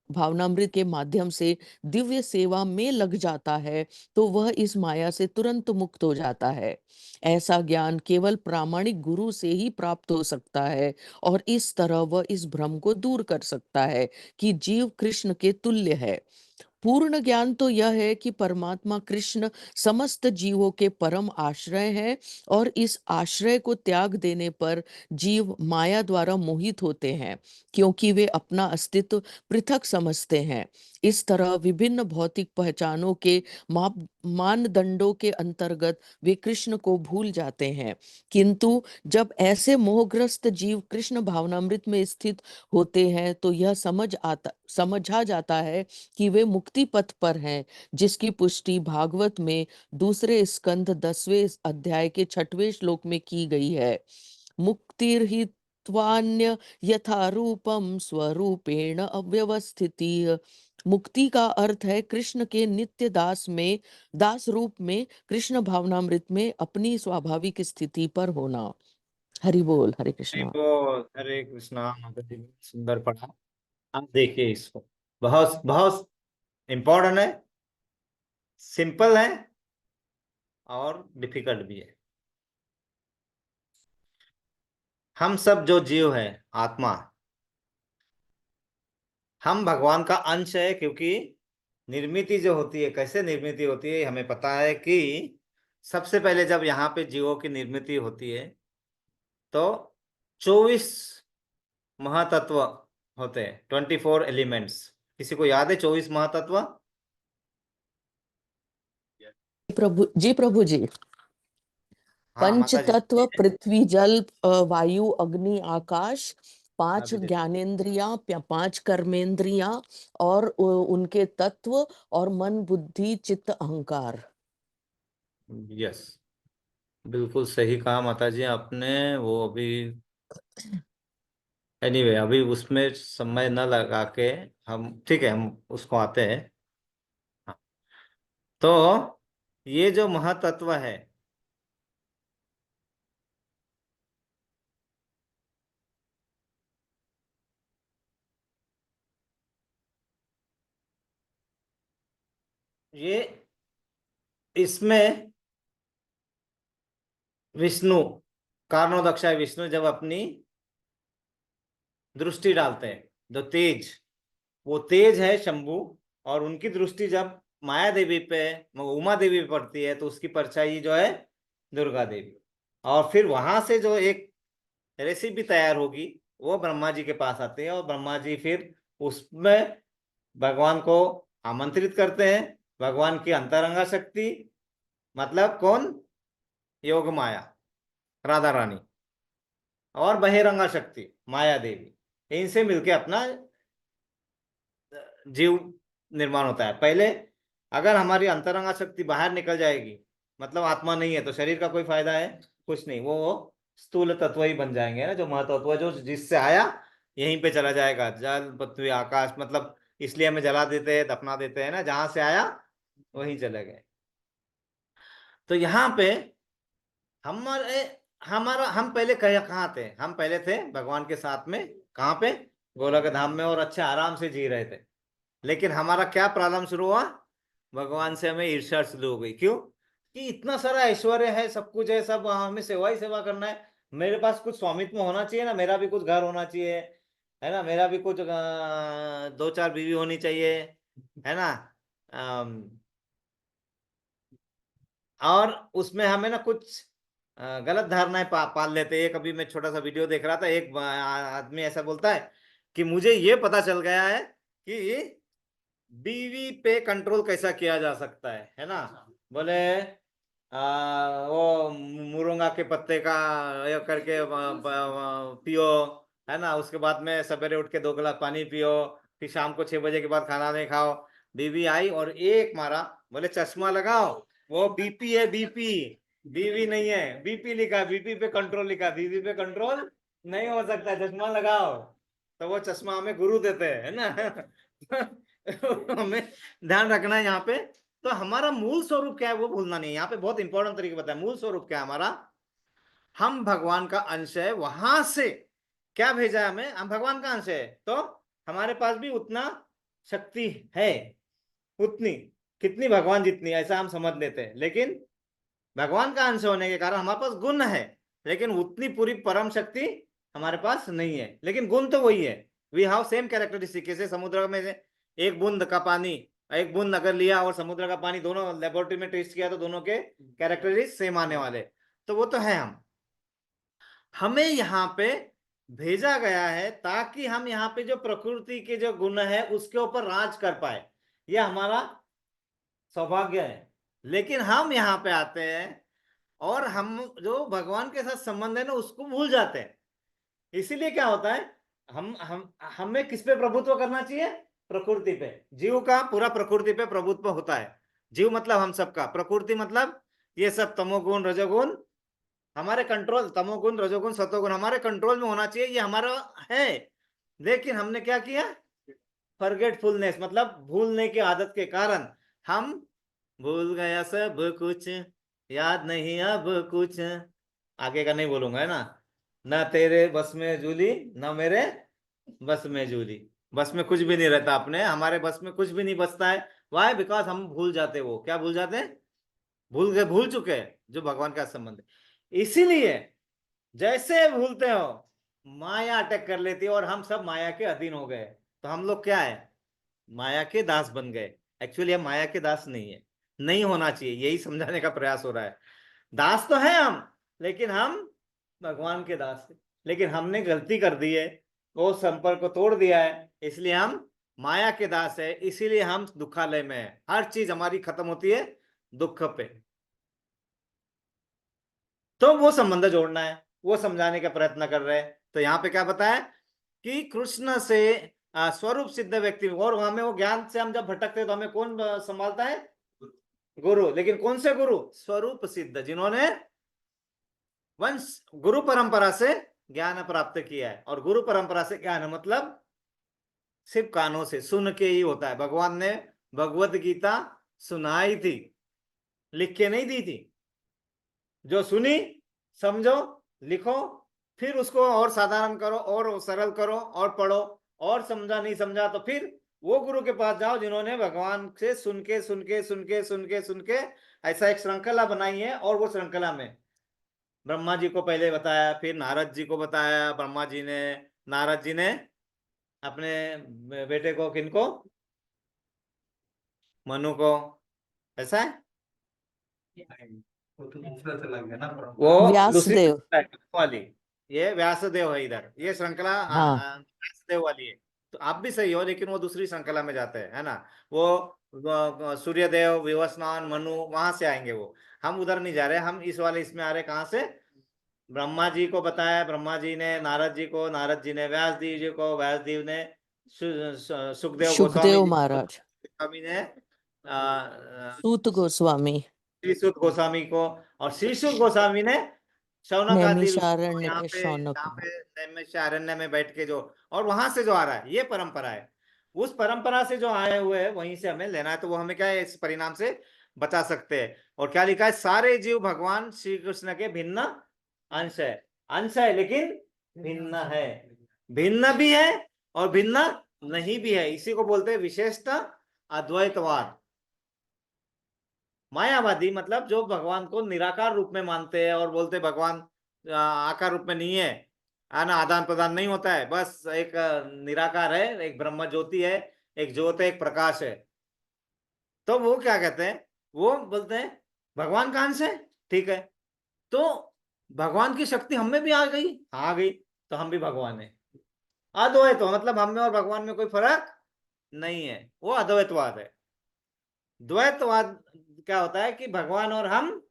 भावनामृत के माध्यम से दिव्य सेवा में लग जाता है, तो वह इस माया से तुरंत मुक्त हो जाता है। ऐसा ज्ञान केवल प्रामाणिक गुरु से ही प्राप्त हो सकता है और इस तरह वह इस भ्रम को दूर कर सकता है कि जीव कृष्ण के तुल्य है। पूर्ण ज्ञान तो यह है कि परमात्मा कृष्ण समस्त जीवों के परम आश्रय है और इस आश्रय को त्याग देने पर जीव माया द्वारा मोहित होते हैं, क्योंकि वे अपना अस्तित्व पृथक समझते हैं। इस तरह विभिन्न भौतिक पहचानों के मानदंडों के अंतर्गत वे कृष्ण को भूल जाते हैं। किंतु जब ऐसे मोहग्रस्त जीव कृष्ण भावनामृत में स्थित होते हैं, तो यह समझा जाता है कि वे मुक्ति पथ पर हैं, जिसकी पुष्टि भागवत में दूसरे स्कंध 10वें अध्याय के 6वें श्लोक में की गई है। मुक्तिर्हित्वान्य यथा रूपम स्वरूपेण अव्यवस्थिति। मुक्ति का अर्थ है कृष्ण के नित्य दास रूप में कृष्ण भावनामृत में अपनी स्वाभाविक स्थिति पर होना। हरि बोल, हरे कृष्णा। हरे कृष्णा माता जी, सुंदर पढ़ा। आप देखिए इसको, बहुत बहुत इंपॉर्टेंट है, सिंपल है और डिफिकल्ट भी है। हम सब जो जीव है, आत्मा, हम भगवान का अंश है, क्योंकि निर्मिति जो होती है, कैसे निर्मिति होती है हमें पता है कि सबसे पहले जब यहाँ पे जीवों की निर्मिति होती है तो 24 महातत्व होते हैं, 24 एलिमेंट्स। किसी को याद है 24 महातत्व? जी प्रभु जी। हाँ पंच माता जी। तत्व पृथ्वी, जल, वायु, अग्नि, आकाश, 5 अभी देखो, ज्ञानेंद्रियां, 5 कर्मेंद्रियां और उनके तत्व और मन, बुद्धि, चित्त, अहंकार। यस, बिल्कुल सही कहा माता जी आपने। वो अभी एनीवे अभी उसमें समय न लगा के हम, ठीक है, हम उसको आते हैं। हाँ, तो ये जो महातत्व है, ये इसमें विष्णु, कारणोदक्षाय विष्णु जब अपनी दृष्टि डालते हैं, जो तेज, वो तेज है शंभु, और उनकी दृष्टि जब माया देवी पे, उमा देवी पे पड़ती है, तो उसकी परछाई जो है दुर्गा देवी। और फिर वहां से जो एक रेसिपी तैयार होगी, वो ब्रह्मा जी के पास आते हैं, और ब्रह्मा जी फिर उसमें भगवान को आमंत्रित करते हैं। भगवान की अंतरंगा शक्ति, मतलब कौन? योग माया, राधा रानी, और बहिरंगा शक्ति माया देवी, इनसे मिलके अपना जीव निर्माण होता है। पहले अगर हमारी अंतरंगा शक्ति बाहर निकल जाएगी, मतलब आत्मा नहीं है, तो शरीर का कोई फायदा है? कुछ नहीं, वो स्थूल तत्व ही बन जाएंगे ना, जो महतत्व, जो जिससे आया यहीं पे चला जाएगा, जल पृथ्वी आकाश, मतलब इसलिए हमें जला देते हैं, दफना देते हैं ना, जहां से आया वहीं चले गए। तो यहाँ पे हमारे हमारा हम पहले कहाँ थे? हम पहले थे भगवान के साथ में, कहाँ पे? गोलक धाम में, और अच्छे आराम से जी रहे थे। लेकिन हमारा क्या प्रॉब्लम शुरू हुआ? भगवान से हमें ईर्ष्या शुरू हो गई। क्यों? कि इतना सारा ऐश्वर्य है, सब कुछ है, सब हमें सेवा ही सेवा करना है। मेरे पास कुछ स्वामित्व होना चाहिए ना, मेरा भी कुछ घर होना चाहिए, है ना, मेरा भी कुछ 2-4 बीवी होनी चाहिए, है ना। और उसमें हमें ना कुछ गलत धारणाएं पाल लेते हैं। कभी मैं छोटा सा वीडियो देख रहा था, एक आदमी ऐसा बोलता है कि मुझे ये पता चल गया है कि बीवी पे कंट्रोल कैसा किया जा सकता है ना। बोले वो मुरुंगा के पत्ते का ये करके पियो, है ना, उसके बाद में सवेरे उठ के 2 गिलास पानी पियो, फिर शाम को 6 बजे के बाद खाना नहीं खाओ। बीवी आई और एक मारा, बोले चश्मा लगाओ, वो बीपी है, बीपी। बीवी नहीं है, बीपी लिखा, बीपी पे कंट्रोल लिखा, बीवी पे कंट्रोल नहीं हो सकता, चश्मा लगाओ। तो वो चश्मा हमें गुरु देते हैं, है ना। हमें ध्यान रखना है यहाँ पे। तो हमारा मूल स्वरूप क्या है वो भूलना नहीं है। यहाँ पे बहुत इंपॉर्टेंट तरीके बताया, मूल स्वरूप क्या है हमारा। हम भगवान का अंश है, वहां से क्या भेजा है हमें, हम भगवान का अंश है, तो हमारे पास भी उतना शक्ति है, उतनी कितनी भगवान जितनी, ऐसा हम समझ लेते हैं। लेकिन भगवान का अंश होने के कारण हमारे पास गुण है, लेकिन उतनी पूरी परम शक्ति हमारे पास नहीं है। लेकिन गुण तो वही है, वी हैव सेम कैरेक्टरिस्टिक। जैसे समुद्र में से एक बूंद का पानी, एक बूंद अगर लिया और समुद्र का पानी, दोनों लेबोरेटरी में टेस्ट किया तो दोनों के कैरेक्टरिस्टिक सेम आने वाले। तो वो तो है, हमें यहाँ पे भेजा गया है ताकि हम यहाँ पे जो प्रकृति के जो गुण है उसके ऊपर राज कर पाए, ये हमारा सौभाग्य है। लेकिन हम यहाँ पे आते हैं और हम जो भगवान के साथ संबंध है ना उसको भूल जाते हैं। इसीलिए क्या होता है, हम हमें किस पे प्रभुत्व करना चाहिए, प्रकृति पे। जीव का पूरा प्रकृति पे प्रभुत्व होता है। जीव मतलब हम सबका, प्रकृति मतलब ये सब तमोगुण रजोगुण हमारे कंट्रोल, तमोगुण रजोगुण सतोगुण हमारे कंट्रोल में होना चाहिए, ये हमारा है। लेकिन हमने क्या किया, फॉरगेटफुलनेस मतलब भूलने की आदत के कारण हम भूल गया सब कुछ, याद नहीं अब कुछ। आगे का नहीं बोलूंगा, है ना। न तेरे बस में जूली, न मेरे बस में जूली। बस में कुछ भी नहीं रहता अपने, हमारे बस में कुछ भी नहीं बचता है। वाई, बिकॉज हम भूल जाते, वो क्या भूल जाते हैं, भूल गए, भूल चुके हैं जो भगवान का संबंध है। इसीलिए जैसे भूलते हो माया अटैक कर लेती है और हम सब माया के अधीन हो गए। तो हम लोग क्या है, माया के दास बन गए। एक्चुअली हम माया के दास नहीं है, नहीं होना चाहिए, यही समझाने का प्रयास हो रहा है। दास तो है हम, लेकिन हम भगवान के दास है। लेकिन हमने गलती कर दी है, वो संपर्क को तोड़ दिया है, इसलिए हम माया के दास है। इसीलिए हम दुखालय में है, हर चीज हमारी खत्म होती है दुख पे। तो वो संबंध जोड़ना है, वो समझाने का प्रयत्न कर रहे हैं। तो यहाँ पे क्या बताया कि कृष्ण से स्वरूप सिद्ध व्यक्ति, और हमें वो ज्ञान से हम जब भटकते हैं तो हमें कौन संभालता है, गुरु। लेकिन कौन से गुरु, स्वरूप सिद्ध, जिन्होंने वंश गुरु परंपरा से ज्ञान प्राप्त किया है। और गुरु परंपरा से ज्ञान मतलब सिर्फ कानों से सुन के ही होता है। भगवान ने भगवत गीता सुनाई थी, लिख के नहीं दी थी। जो सुनी, समझो, लिखो, फिर उसको और साधारण करो और सरल करो और पढ़ो, और समझा नहीं समझा तो फिर वो गुरु के पास जाओ जिन्होंने भगवान से सुन के सुन के सुन के सुन के सुन के ऐसा एक श्रृंखला बनाई है। और वो श्रृंखला में ब्रह्मा जी को पहले बताया, फिर नारद जी को बताया, ब्रह्मा जी ने, नारद जी ने अपने बेटे को, किनको, मनु को, ऐसा है। वो तो दूसरा चला गया ना वो दूसरी व्यासदेव। वाली, ये व्यासदेव है इधर, ये श्रृंखला हाँ, व्यासदेव वाली है। तो आप भी सही हो, लेकिन वो दूसरी श्रृंखला में जाते हैं, है ना। वो सूर्यदेव, विवस्वान, मनु, वहां से आएंगे वो। हम उधर नहीं जा रहे, हम इस वाले इसमें आ रहे। कहाँ से, ब्रह्मा जी को बताया, ब्रह्मा जी ने नारद जी को, नारद जी ने व्यासदेव जी को, व्यासदेव ने सुखदेव गोस्वामी सुखदेव जी को, महाराज, गोस्वामी ने सूत गोस्वामी, श्री सुत गोस्वामी को, और श्री सुत गोस्वामी ने शौनक आदि ऋषि को, नैमिषारण्य यहाँ के पे शौनक। यहाँ पे नैमिषारण्य में बैठ के जो, और वहां से जो आ रहा है, ये परंपरा है। उस परंपरा से जो आए हुए हैं वहीं से हमें लेना है। तो वो हमें क्या है, इस परिणाम से बचा सकते हैं। और क्या लिखा है, सारे जीव भगवान श्री कृष्ण के भिन्न अंश है। अंश है लेकिन भिन्न है, भिन्न भी है और भिन्न नहीं भी है। इसी को बोलते हैं विशेषता अद्वैतवाद। मायावादी मतलब जो भगवान को निराकार रूप में मानते हैं और बोलते भगवान आकार रूप में नहीं है, ना आदान प्रदान नहीं होता है, बस एक निराकार है, एक ब्रह्म ज्योति है, एक ज्योत है, एक प्रकाश है। तो वो क्या कहते हैं, वो बोलते हैं भगवान का अंश है। ठीक है, तो भगवान की शक्ति हम में भी आ गई, आ गई, तो हम भी भगवान है। अद्वैत मतलब हम में और भगवान में कोई फर्क नहीं है, वो अद्वैतवाद है। द्वैतवाद क्या होता है कि भगवान और हम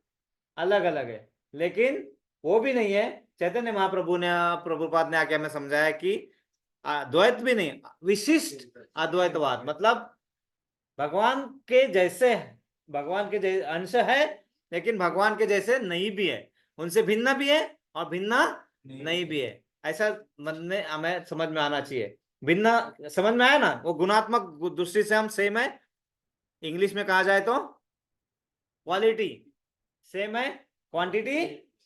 अलग अलग है, लेकिन वो भी नहीं है। चैतन्य महाप्रभु ने, प्रभुपाद ने आके हमें समझाया कि द्वैत भी नहीं, विशिष्ट अद्वैतवाद मतलब भगवान के जैसे, भगवान के अंश है, लेकिन भगवान के जैसे नहीं भी है, उनसे भिन्न भी है और भिन्न नहीं भी है। ऐसा मन में हमें समझ में आना चाहिए। भिन्न समझ में आया ना, वो गुणात्मक दृष्टि से हम सेम है, इंग्लिश में कहा जाए तो क्वालिटी सेम है, क्वांटिटी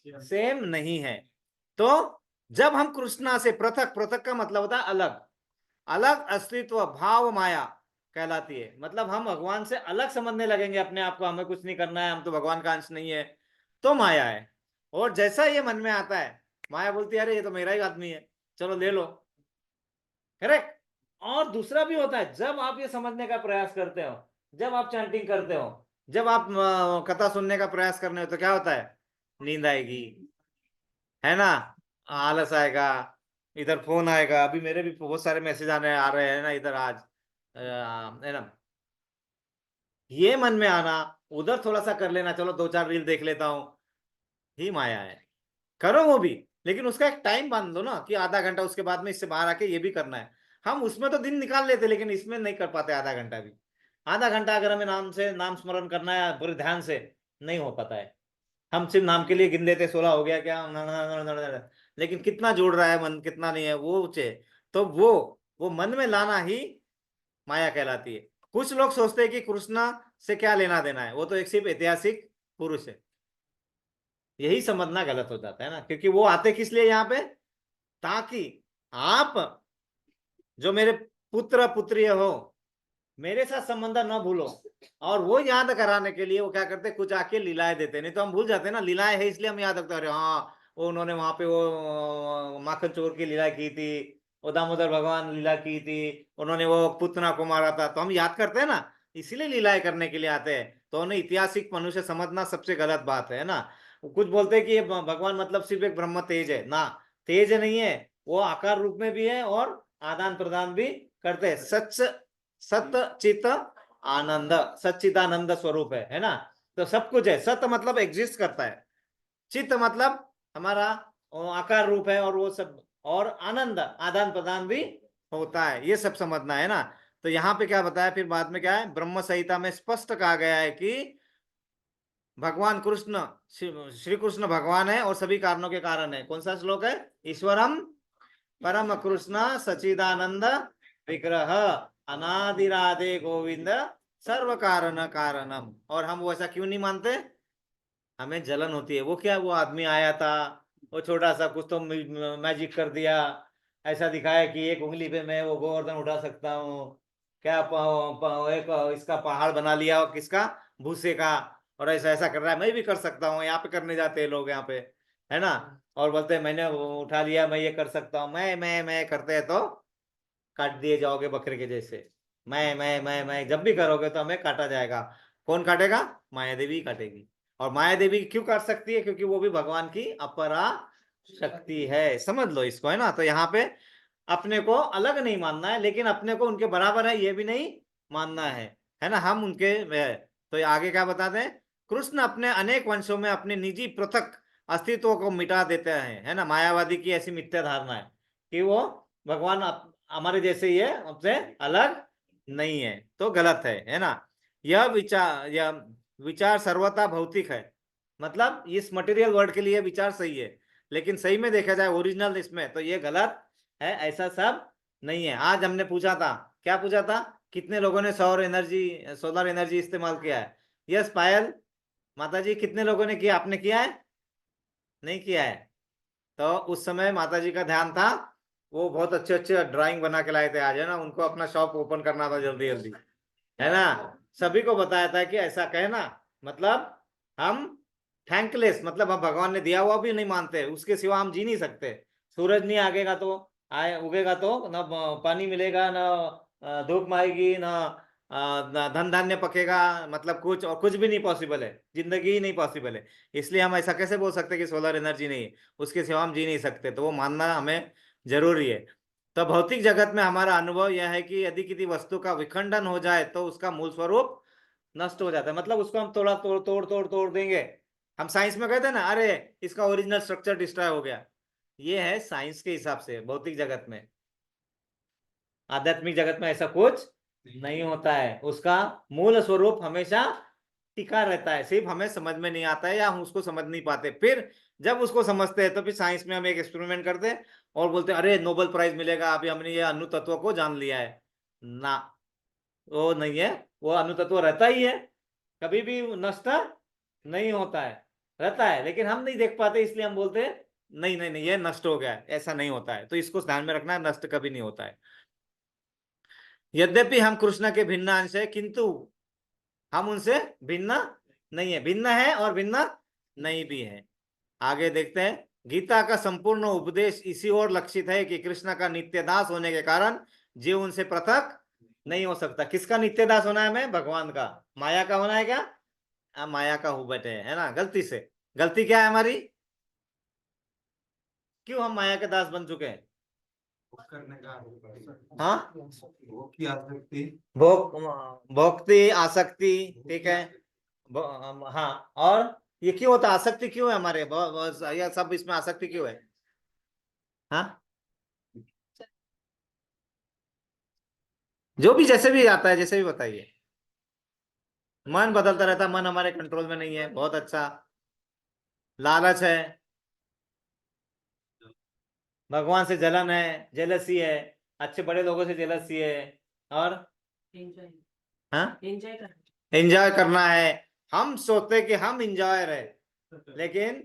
सेम नहीं है। तो जब हम कृष्णा से पृथक, पृथक का मतलब होता है अलग, अलग अस्तित्व भाव माया कहलाती है। मतलब हम भगवान से अलग समझने लगेंगे अपने आप को, हमें कुछ नहीं करना है, हम तो भगवान का अंश नहीं है, तो माया है। और जैसा ये मन में आता है, माया बोलती है अरे ये तो मेरा ही आदमी है, चलो ले लो, करेक्ट। और दूसरा भी होता है, जब आप ये समझने का प्रयास करते हो, जब आप चैंटिंग करते हो, जब आप कथा सुनने का प्रयास करने हो, तो क्या होता है, नींद आएगी, है ना, आलस आएगा, इधर फोन आएगा। अभी मेरे भी बहुत सारे मैसेज आने आ रहे हैं ना इधर आज, है ना, ये मन में आना, उधर थोड़ा सा कर लेना, चलो 2-4 रील देख लेता हूं, ही माया है। करो वो भी, लेकिन उसका एक टाइम बांध दो ना, कि आधा घंटा, उसके बाद में इससे बाहर आके ये भी करना है। हम उसमें तो दिन निकाल लेते, लेकिन इसमें नहीं कर पाते आधा घंटा भी। आधा घंटा अगर हमें नाम स्मरण करना है पूरे ध्यान से, नहीं हो पाता है। हम सिर्फ नाम के लिए गिन लेते, 16 हो गया क्या, लेकिन कितना जोड़ रहा है मन, कितना नहीं है वो चाहिए। तो वो मन में लाना ही माया कहलाती है। कुछ लोग सोचते हैं कि कृष्णा से क्या लेना देना है, वो तो एक सिर्फ ऐतिहासिक पुरुष है। यही समझना गलत हो जाता है ना, क्योंकि वो आते किस लिए यहाँ पे, ताकि आप जो मेरे पुत्र पुत्री हो, मेरे साथ संबंध न भूलो। और वो याद कराने के लिए वो क्या करते, कुछ आके लीलाएं देते, नहीं तो हम भूल जाते हैं ना, लीलाएं है इसलिए हम याद रखते हैं, अरे हाँ वो उन्होंने वहां पे वो माखन चोर की लीला की थी, वो दामोदर भगवान लीला की थी, उन्होंने वो पुतना को मारा था, तो हम याद करते हैं ना, इसीलिए लीलाएं करने के लिए आते हैं। तो उन्हें ऐतिहासिक मनुष्य समझना सबसे गलत बात है ना। कुछ बोलते हैं कि ये भगवान मतलब सिर्फ एक ब्रह्म तेज है ना, तेज नहीं है, वो आकार रूप में भी है और आदान प्रदान भी करते हैं। सत चित आनंद, सच्चिदानंद स्वरूप है ना। तो सब कुछ है, सत मतलब एग्जिस्ट करता है, चित्त मतलब हमारा आकार रूप है, और वो सब, और आनंद आदान प्रदान भी होता है, ये सब समझना है ना। तो यहाँ पे क्या बताया फिर बाद में, क्या है, ब्रह्म संहिता में स्पष्ट कहा गया है कि भगवान कृष्ण, श्री कृष्ण भगवान है और सभी कारणों के कारण है। कौन सा श्लोक है, ईश्वरम परम कृष्ण सचिदानंद विग्रह अनादिराधे गोविंद सर्व कारण कारणम। और हम वो ऐसा क्यों नहीं मानते, हमें जलन होती है। वो क्या, वो आदमी आया था, वो छोटा सा कुछ तो मैजिक कर दिया, ऐसा दिखाया कि एक उंगली पे मैं वो गोवर्धन उठा सकता हूँ, क्या एक इसका पहाड़ बना लिया, और किसका, भूसे का, और ऐसा ऐसा कर रहा है, मैं भी कर सकता हूँ। यहाँ पे करने जाते हैं लोग यहाँ पे, है ना, और बोलते हैं मैंने वो उठा लिया, मैं ये कर सकता हूँ, मैं करते हैं तो काट दिए जाओगे बकरे के जैसे। मैं जब भी करोगे तो हमें काटा जाएगा। कौन काटेगा, माया देवी काटेगी। और माया देवी क्यों काट सकती है, क्योंकि वो भी भगवान की अपरा शक्ति है, समझ लो इसको, है ना। तो यहाँ पे अपने को अलग नहीं मानना है, लेकिन अपने को उनके बराबर है ये भी नहीं मानना है ना, हम उनके तो आगे क्या बताते हैं, कृष्ण अपने अनेक वंशों में अपने निजी पृथक अस्तित्व को मिटा देते हैं, है ना। मायावादी की ऐसी मिथ्या धारणा है कि वो भगवान हमारे जैसे ही है, हमसे अलग नहीं है, तो गलत है ना। यह विचार सर्वथा भौतिक है, मतलब इस मटेरियल वर्ल्ड के लिए विचार सही है, लेकिन सही में देखा जाए ओरिजिनल इसमें, तो ये गलत है, ऐसा सब नहीं है। आज हमने पूछा था, क्या पूछा था, कितने लोगों ने सोलर एनर्जी इस्तेमाल किया है। यस पायल माता जी, कितने लोगों ने किया, आपने किया है, नहीं किया है। तो उस समय माता जी का ध्यान था, वो बहुत अच्छे अच्छे ड्राइंग बना के लाए थे आज, है ना, उनको अपना शॉप ओपन करना था जल्दी जल्दी, है ना। सभी को बताया था कि ऐसा कहना मतलब हम थैंकलेस, मतलब हम भगवान ने दिया हुआ भी नहीं मानते, उसके सिवा हम जी नहीं सकते। सूरज नहीं आगेगा तो आए उगेगा तो ना, पानी मिलेगा ना, धूप आएगी ना, धन धान्य पकेगा, मतलब कुछ और कुछ भी नहीं पॉसिबल है, जिंदगी ही नहीं पॉसिबल है। इसलिए हम ऐसा कैसे बोल सकते कि सोलर एनर्जी नहीं है, उसके सिवा हम जी नहीं सकते, तो वो मानना हमें जरूरी है। तो भौतिक जगत में हमारा अनुभव यह है कि यदि किसी वस्तु का विखंडन हो जाए तो उसका मूल स्वरूप नष्ट हो जाता है। मतलब उसको हम थोड़ा तोड़ देंगे। हम साइंस में कहते हैं ना, अरे इसका ओरिजिनल स्ट्रक्चर डिस्ट्रॉय हो गया, ये है साइंस के हिसाब से भौतिक जगत में। आध्यात्मिक जगत में ऐसा कुछ नहीं होता है, उसका मूल स्वरूप हमेशा टिका रहता है, सिर्फ हमें समझ में नहीं आता है या हम उसको समझ नहीं पाते। फिर जब उसको समझते हैं तो फिर साइंस में हम एक एक्सपेरिमेंट करते हैं और बोलते हैं अरे नोबेल प्राइज मिलेगा, अभी हमने ये अणु तत्व को जान लिया है। ना, वो नहीं है, वो अणु तत्व रहता ही है, कभी भी नष्ट नहीं होता है, रहता है, लेकिन हम नहीं देख पाते, इसलिए हम बोलते हैं नहीं नहीं नहीं ये नष्ट हो गया है। ऐसा नहीं होता है, तो इसको ध्यान में रखना है, नष्ट कभी नहीं होता है। यद्यपि हम कृष्ण के भिन्न अंश है, किंतु हम उनसे भिन्न नहीं है, भिन्न है और भिन्न नहीं भी है। आगे देखते हैं, गीता का संपूर्ण उपदेश इसी ओर लक्षित है कि कृष्ण का नित्य दास होने के कारण जीव उनसे पृथक नहीं हो सकता। किसका नित्य दास होना है हमें? भगवान का। माया का होना है क्या? माया का हूँ बैठे है ना, गलती से। गलती क्या है हमारी? क्यों हम माया के दास बन चुके हैं? करने का हाँ, भोग की आसक्ति, भोग, भोक्ति, आसक्ति, ठीक है। हाँ, और ये क्यों होता है? आसक्ति क्यों है हमारे? ये सब इसमें आसक्ति क्यों है? हाँ, जो भी जैसे भी आता है, जैसे भी बताइए। मन बदलता रहता है, मन हमारे कंट्रोल में नहीं है, बहुत अच्छा। लालच है, भगवान से जलन है, जेलसी है, अच्छे बड़े लोगों से जेलसी है, और हाँ, एंजॉय करना है। हम सोचते कि हम इंजॉयर है, लेकिन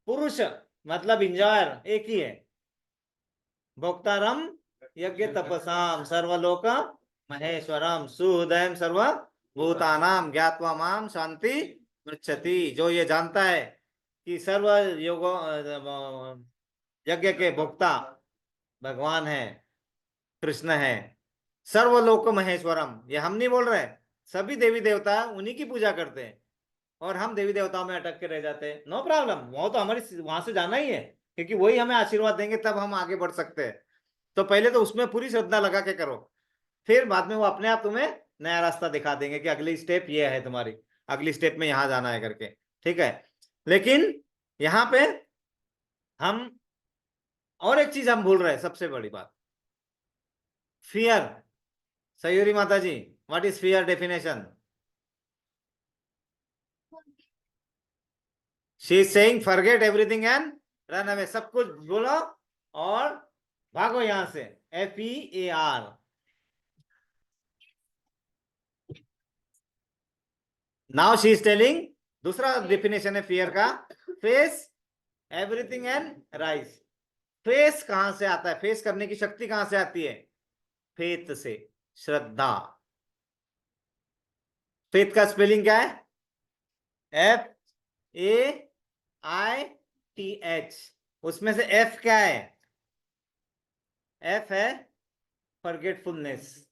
पुरुष मतलब इंजॉयर एक ही है। भोक्तारम यज्ञ तपसाम सर्वलोक महेश्वरम सुहृदयम सर्वभूतानाम ज्ञात्वा माम शांति पृच्छति। जो ये जानता है कि सर्व योगो यज्ञ के भोक्ता भगवान है, कृष्ण है, सर्वलोक महेश्वरम, ये हम नहीं बोल रहे, सभी देवी देवता उन्हीं की पूजा करते हैं, और हम देवी देवताओं में अटक के रह जाते हैं। नो प्रॉब्लम, वो तो हमारी वहां से जाना ही है, क्योंकि वही हमें आशीर्वाद देंगे, तब हम आगे बढ़ सकते हैं। तो पहले तो उसमें पूरी श्रद्धा लगा के करो, फिर बाद में वो अपने आप तुम्हें नया रास्ता दिखा देंगे कि अगली स्टेप ये है तुम्हारी, अगली स्टेप में यहां जाना है करके, ठीक है। लेकिन यहाँ पे हम और एक चीज हम भूल रहे हैं, सबसे बड़ी बात, फियर। सयूरी माता ji, what is fear definition? She is saying forget everything and run away, सब कुछ बोलो और भागो यहां से। FEAR। Now she is telling, दूसरा डेफिनेशन है फियर का, face everything and rise. Face कहां से आता है? फेस करने की शक्ति कहां से आती है? फेथ से, श्रद्धा। फेथ का स्पेलिंग क्या है? FAITH। उसमें से F क्या है? F है फॉरगेटफुलनेस,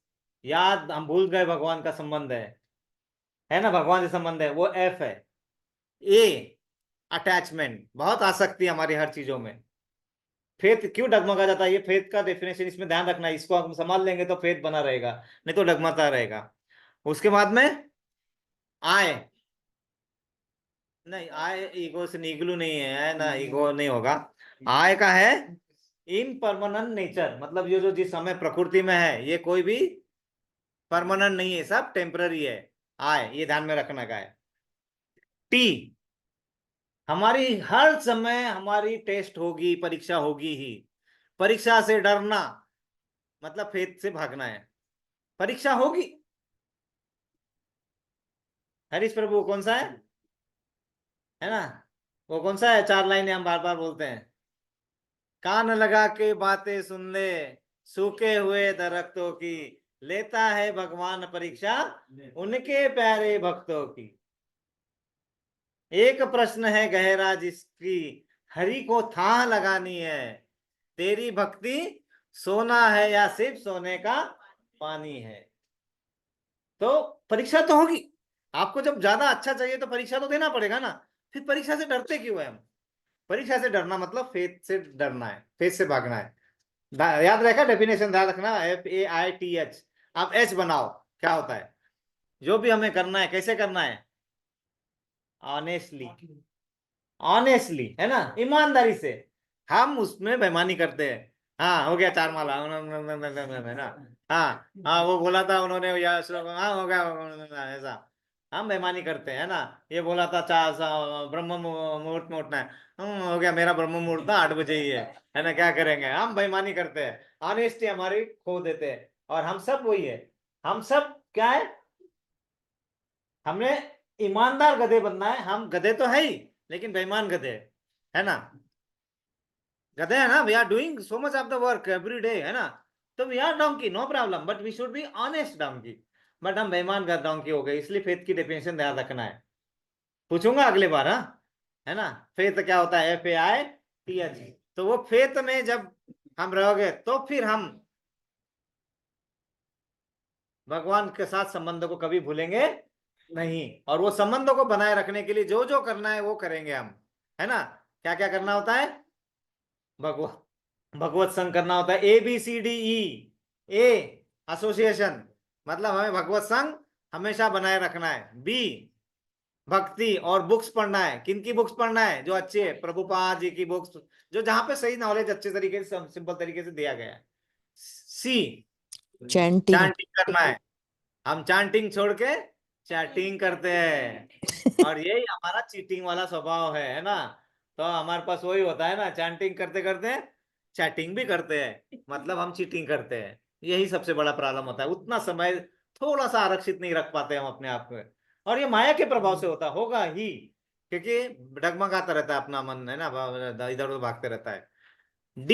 याद, हम भूल गए भगवान का संबंध है ना, भगवान से संबंध है, वो F है। A अटैचमेंट, बहुत आसक्ति हमारी हर चीजों में। फेथ क्यों डगमगा जाता है? ये फेथ का डेफिनेशन, इसमें ध्यान रखना, इसको हम संभाल लेंगे तो फेथ बना रहेगा, नहीं तो डगमगाता रहेगा। उसके बाद में आय, नहीं, आय ईगो से निगलू नहीं है ना, ईगो नहीं होगा। आय का है इनपरमानेंट नेचर, मतलब ये जो जिस समय प्रकृति में है, ये कोई भी परमानेंट नहीं है, सब टेम्पररी है। आय, ये ध्यान में रखना का है। टी, हमारी हर समय हमारी टेस्ट होगी, परीक्षा होगी ही। परीक्षा से डरना मतलब फेथ से भागना है। परीक्षा होगी। हरीश प्रभु कौन सा है ना, वो कौन सा है? 4 लाइनें हम बार बार बोलते हैं। कान लगा के बातें सुन ले, सूखे हुए दरख्तों की, लेता है भगवान परीक्षा उनके प्यारे भक्तों की। एक प्रश्न है गहरा जिसकी हरि को थाह लगानी है, तेरी भक्ति सोना है या सिर्फ सोने का पानी है। तो परीक्षा तो होगी, आपको जब ज्यादा अच्छा चाहिए तो परीक्षा तो देना पड़ेगा ना। फिर परीक्षा से डरते क्यों है हम? परीक्षा से डरना मतलब फेथ से डरना है, फेथ से भागना है। याद रखा डेफिनेशन, ध्यान रखना, FAITH। आप H बनाओ, क्या होता है? जो भी हमें करना है कैसे करना है? ऑनेस्टली, ऑनेस्टली, है ना, ईमानदारी से। हम उसमें बेईमानी करते हैं। हाँ, हो गया 4 माला, है ना। हाँ हाँ, वो बोला था उन्होंने, या हाँ हो गया ऐसा। हम बेईमानी करते हैं ना। ये बोला था ब्रह्म मुहूर्त में उठना है, हो गया मेरा ब्रह्म मुहूर्त ना 8 बजे ही है ना, क्या करेंगे, हम बेईमानी करते हैं, ऑनेस्टी हमारी खो देते हैं। और हम सब वही है, हम सब क्या है, हमने ईमानदार गधे बनना है। हम गधे तो है ही, लेकिन बेईमान गधे है ना, गधे है ना, we are doing so much of the work every day, है ना। तो we are donkey, no problem, but we should be honest donkey. But हम बेईमान डोंकी हो गए, इसलिए फेथ की डेफिनेशन ध्यान रखना है। पूछूंगा अगले बार, हाँ, है ना। फेथ क्या होता है, FAITH। तो वो फेथ में जब हम रहोगे तो फिर हम भगवान के साथ संबंधों को कभी भूलेंगे नहीं। और वो संबंधों को बनाए रखने के लिए जो जो करना है वो करेंगे हम, है ना। क्या क्या करना होता है, भगवत भगवत संग करना होता है, ABCDE। ए, एसोसिएशन, मतलब हमें भगवत संग हमेशा बनाए रखना है। B, भक्ति और बुक्स पढ़ना है। किन की बुक्स पढ़ना है, जो अच्छे है, प्रभुपाद जी की बुक्स, जो जहां पे सही नॉलेज अच्छे तरीके से सिंपल तरीके से दिया गया है। C, chanting. चांटिंग करना है। हम चांटिंग छोड़ के चैटिंग करते हैं, और यही हमारा चीटिंग वाला स्वभाव है ना। तो हमारे पास वही होता है ना, चांटिंग करते करते चैटिंग भी करते हैं, मतलब हम चीटिंग करते हैं। यही सबसे बड़ा प्रॉब्लम होता है, उतना समय थोड़ा सा आरक्षित नहीं रख पाते हम अपने आप में। और ये माया के प्रभाव से होता होगा ही, क्योंकि डगमगाता रहता है अपना मन, है ना, इधर उधर भागते रहता है। D,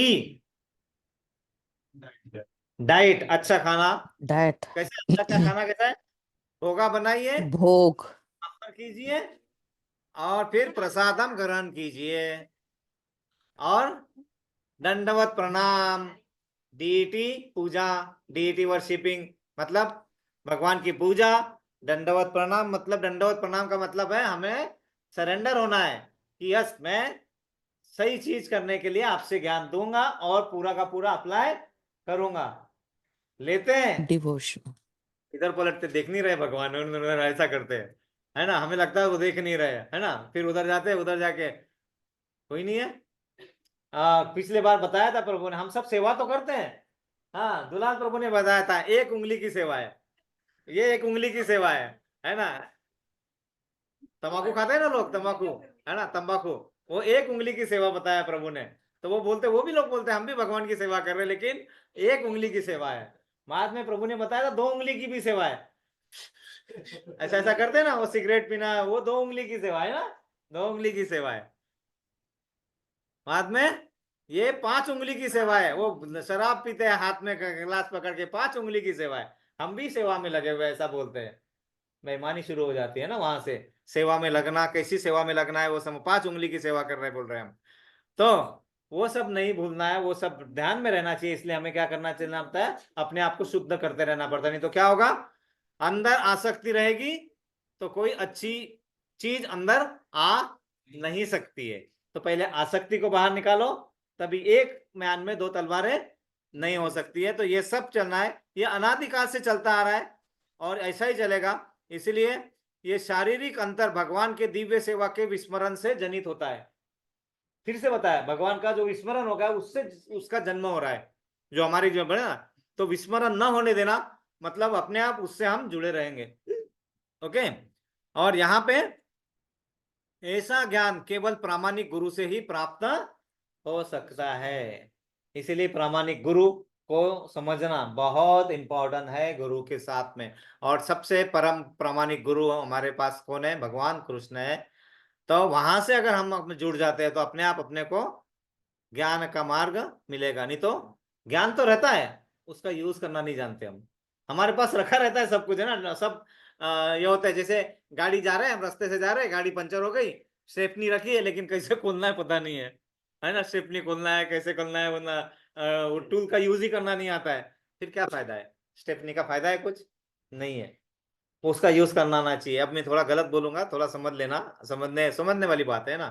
डाइट, अच्छा खाना। डाइट। कैसे अच्छा अच्छा खाना कैसा है, होगा बनाइए, भोग। स्नान कीजिए, और फिर प्रसादम ग्रहण कीजिए, और दंडवत प्रणाम, डीटी पूजा, डीटी वर्शिपिंग, मतलब भगवान की पूजा। दंडवत प्रणाम मतलब, दंडवत प्रणाम का मतलब है हमें सरेंडर होना है कि यस, मैं सही चीज करने के लिए आपसे ज्ञान दूंगा और पूरा का पूरा अप्लाई करूंगा। लेते हैं, डिवोशन। इधर पलटते देख नहीं रहे भगवान, उन्होंने ऐसा करते हैं, है ना, हमें लगता है वो देख नहीं रहे, है ना, फिर उधर जाते हैं, उधर जाके कोई नहीं है। पिछले बार बताया था प्रभु ने, हम सब सेवा तो करते हैं। हाँ, दुलाल प्रभु ने बताया था, एक उंगली की सेवा है, ये एक उंगली की सेवा है ना। तंबाकू खाते हैं ना लोग, तंबाकू, है ना, तंबाकू, वो एक उंगली की सेवा बताया प्रभु ने। तो वो बोलते, वो भी लोग बोलते हैं हम भी भगवान की सेवा कर रहे हैं, लेकिन एक उंगली की सेवा है। बाद में प्रभु ने बताया था 2 उंगली की भी सेवा है। ऐसा ऐसा करते हैं ना, वो सिगरेट पीना, वो 2 उंगली की सेवा है ना, 2 उंगली की सेवा है। बाद में ये 5 उंगली की सेवा है, वो शराब पीते हैं हाथ में गिलास पकड़ के, 5 उंगली की सेवा है। हम भी सेवा में लगे हुए ऐसा बोलते हैं, बेईमानी शुरू हो जाती है ना वहां से। सेवा में लगना, कैसी सेवा में लगना है वो सब, 5 उंगली की सेवा कर रहे बोल रहे हैं हम। तो वो सब नहीं भूलना है, वो सब ध्यान में रहना चाहिए। इसलिए हमें क्या करना चाहिए होता है, अपने आप को शुद्ध करते रहना पड़ता है, नहीं तो क्या होगा, अंदर आसक्ति रहेगी तो कोई अच्छी चीज अंदर आ नहीं सकती है। तो पहले आसक्ति को बाहर निकालो, तभी एक म्यान में 2 तलवारें नहीं हो सकती है। तो ये सब चलना है, ये अनादिकाल से चलता आ रहा है और ऐसा ही चलेगा। इसलिए ये शारीरिक अंतर भगवान के दिव्य सेवा के विस्मरण से जनित होता है। फिर से बताया, भगवान का जो विस्मरण होगा उससे उसका जन्म हो रहा है, जो हमारी जो है ना। तो विस्मरण न होने देना, मतलब अपने आप उससे हम जुड़े रहेंगे। ओके। और यहाँ पे ऐसा ज्ञान केवल प्रामाणिक गुरु से ही प्राप्त हो सकता है। इसीलिए प्रामाणिक गुरु को समझना बहुत इंपॉर्टेंट है गुरु के साथ में। और सबसे परम प्रामाणिक गुरु हमारे पास कौन है, भगवान कृष्ण है। तो वहां से अगर हम जुड़ जाते हैं तो अपने आप अपने को ज्ञान का मार्ग मिलेगा। नहीं तो ज्ञान तो रहता है, उसका यूज करना नहीं जानते हम। हमारे पास रखा रहता है सब कुछ, है ना, सब ये होता है जैसे गाड़ी जा रहे हैं, हम रास्ते से जा रहे हैं, गाड़ी पंचर हो गई, स्टेपनी रखी है, लेकिन कैसे खोलना है पता नहीं है ना, स्टेपनी खोलना है कैसे खोलना है, वरना वो टूल का यूज ही करना नहीं आता है, फिर क्या फायदा है, स्टेपनी का फायदा है कुछ नहीं है। उसका यूज करना आना चाहिए। अब मैं थोड़ा गलत बोलूंगा, थोड़ा समझ लेना, समझने समझने वाली बात है ना।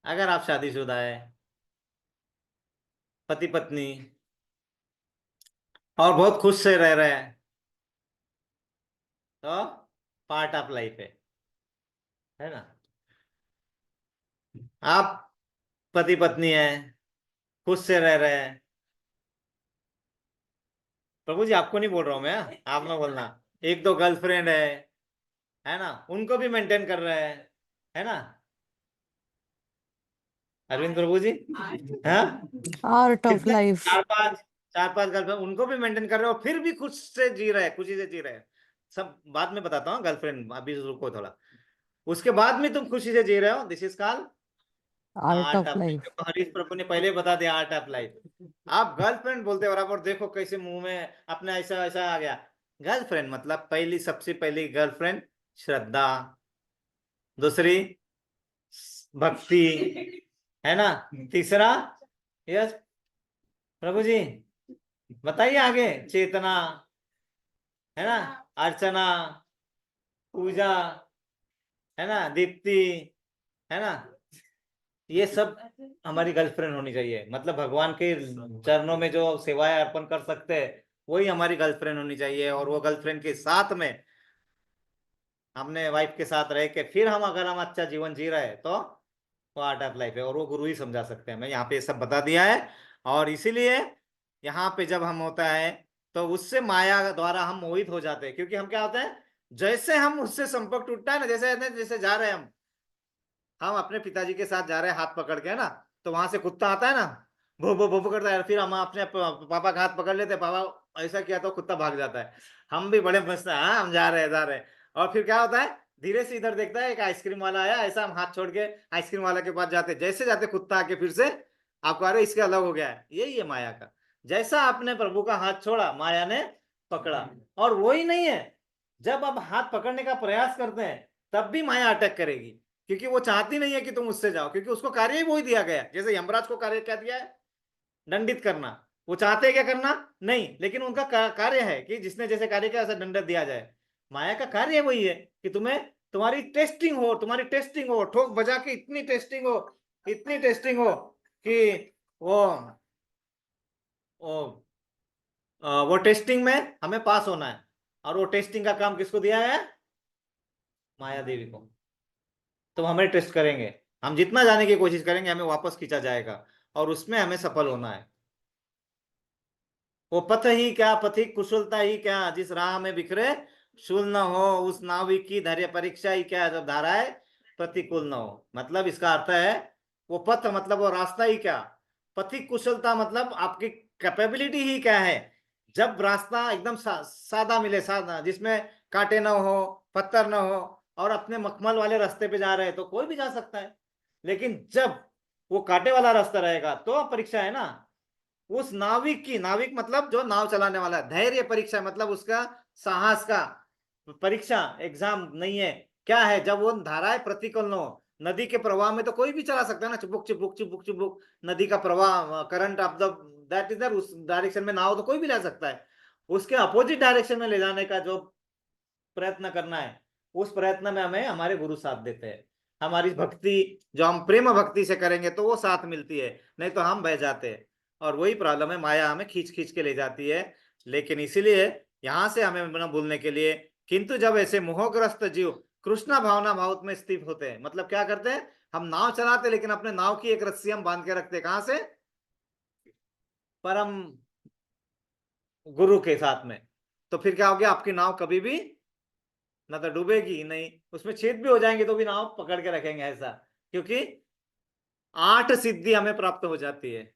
अगर आप शादीशुदा है, पति पत्नी, और बहुत खुश से रह रहे हैं, तो पार्ट ऑफ लाइफ है ना। आप पति पत्नी है, खुश से रह रहे हैं, प्रभु जी आपको नहीं बोल रहा हूं मैं, आप ना बोलना, एक दो गर्लफ्रेंड है, है ना, उनको भी मेंटेन कर रहे हैं, है ना अरविंद प्रभु जी? हाँ, आर्ट ऑफ कितने लाइफ। चार पांच गर्लफ्रेंड उनको भी मेंटेन कर रहे हो, फिर भी खुश से जी रहे हैं, खुशी से जी रहे हैं। सब बाद में बताता हूँ, गर्लफ्रेंड अभी रुको थोड़ा। उसके बाद में तुम खुशी से जी रहे हो, this is called art art of of life. Life. Harish Prabhu ने पहले बता दिया आर्ट ऑफ लाइफ। आप गर्लफ्रेंड बोलते बराबर, देखो कैसे मुंह में अपने ऐसा ऐसा आ गया। गर्लफ्रेंड मतलब पहली, सबसे पहली गर्लफ्रेंड श्रद्धा, दूसरी भक्ति, है ना, तीसरा, यस प्रभु जी बताइए आगे, चेतना, है ना, अर्चना, पूजा, है ना, दीप्ति, है ना, ये सब हमारी गर्लफ्रेंड होनी चाहिए। मतलब भगवान के चरणों में जो सेवाएं अर्पण कर सकते हैं, वही हमारी गर्लफ्रेंड होनी चाहिए। और वो गर्लफ्रेंड के साथ में हमने वाइफ के साथ रह के फिर हम अगर हम अच्छा जीवन जी रहे हैं, तो वो आर्ट ऑफ लाइफ है, और वो गुरु ही समझा सकते हैं। मैं यहाँ पे सब बता दिया है। और इसीलिए यहाँ पे जब हम होता है, तो उससे माया द्वारा हम मोहित हो जाते हैं। क्योंकि हम क्या होते हैं, जैसे हम उससे संपर्क टूटता है ना, जैसे जैसे जा रहे हैं हम अपने पिताजी के साथ जा रहे हैं हाथ पकड़ के, है ना, तो वहां से कुत्ता आता है ना, भो भो भो करता है, फिर हम अपने पापा का हाथ पकड़ लेते हैं, पापा ऐसा किया तो कुत्ता भाग जाता है। हम भी बड़े मस्त हैं, हाँ हम जा रहे हैं जा रहे हैं। और फिर क्या होता है, धीरे से इधर देखता है एक आइसक्रीम वाला आया, ऐसा हम हाथ छोड़ के आइसक्रीम वाला के पास जाते, जैसे जाते कुत्ता आके फिर से आपको, अरे इसके अलग हो गया है। यही है माया का। जैसा आपने प्रभु का हाथ छोड़ा, माया ने पकड़ा। और वही नहीं है, जब आप हाथ पकड़ने का प्रयास करते हैं, तब भी माया अटैक करेगी। क्योंकि वो चाहती नहीं है कि तुम उससे जाओ, क्योंकि उसको कार्य ही वही दिया गया है। जैसे यमराज को कार्य क्या दिया है, दंडित करना। वो चाहते हैं क्या करना, नहीं, लेकिन उनका कार्य है कि जिसने जैसे कार्य किया ऐसा दंड दिया जाए। माया का कार्य वही है कि तुम्हें, तुम्हारी टेस्टिंग हो, तुम्हारी टेस्टिंग हो, ठोक बजा के इतनी टेस्टिंग हो, इतनी टेस्टिंग हो कि वो वो वो टेस्टिंग में हमें पास होना है। और वो टेस्टिंग का काम किसको दिया है, माया देवी को। तो हमें टेस्ट करेंगे, हम जितना जाने की कोशिश करेंगे, हमें वापस खींचा जाएगा, और उसमें हमें सफल होना है। वो पथ ही क्या, पथिक कुशलता ही क्या, जिस राह में बिखरे शूल न हो, उस नाविक की धैर्य परीक्षा ही क्या, जब धाराएं प्रतिकूल न हो। मतलब इसका अर्थ है, वो पथ मतलब वो रास्ता ही क्या, पथिक कुशलता मतलब आपकी कैपेबिलिटी ही क्या है। जब रास्ता एकदम सादा मिले, सादा जिसमें कांटे न हो, पत्थर न हो, और अपने मखमल वाले रास्ते पे जा रहे हैं, तो कोई भी जा सकता है। लेकिन जब वो कांटे वाला रास्ता रहेगा, तो परीक्षा है ना। उस नाविक की, नाविक मतलब जो नाव चलाने वाला है, धैर्य परीक्षा मतलब उसका साहस का परीक्षा, एग्जाम नहीं है। क्या है, जब वो धाराएं प्रतिकूल न हो। नदी के प्रवाह में तो कोई भी चला सकता है ना, चुपुक चुपुक चुपुक चुपुक, नदी का प्रवाह, करंट ऑफ द दैट इधर, उस डायरेक्शन में नाव तो कोई भी ला सकता है। उसके अपोजिट डायरेक्शन में ले जाने का जो प्रयत्न करना है, उस प्रयत्न में हमें हमारे गुरु साथ देते हैं। हमारी भक्ति जो हम प्रेम भक्ति से करेंगे, तो वो साथ मिलती है, नहीं तो हम बह जाते हैं। और वही प्रॉब्लम है, माया हमें खींच खींच के ले जाती है। लेकिन इसीलिए यहाँ से हमें न भूलने के लिए, किंतु जब ऐसे मोहग्रस्त जीव कृष्णा भावना भाव में स्थित होते हैं, मतलब क्या करते हैं, हम नाव चलाते, लेकिन अपने नाव की एक रस्सी हम बांध के रखते हैं, कहां से, परम गुरु के साथ में। तो फिर क्या हो गया, आपकी नाव कभी भी ना तो डूबेगी, नहीं उसमें छेद भी हो जाएंगे तो भी नाव पकड़ के रखेंगे ऐसा। क्योंकि 8 सिद्धि हमें प्राप्त हो जाती है।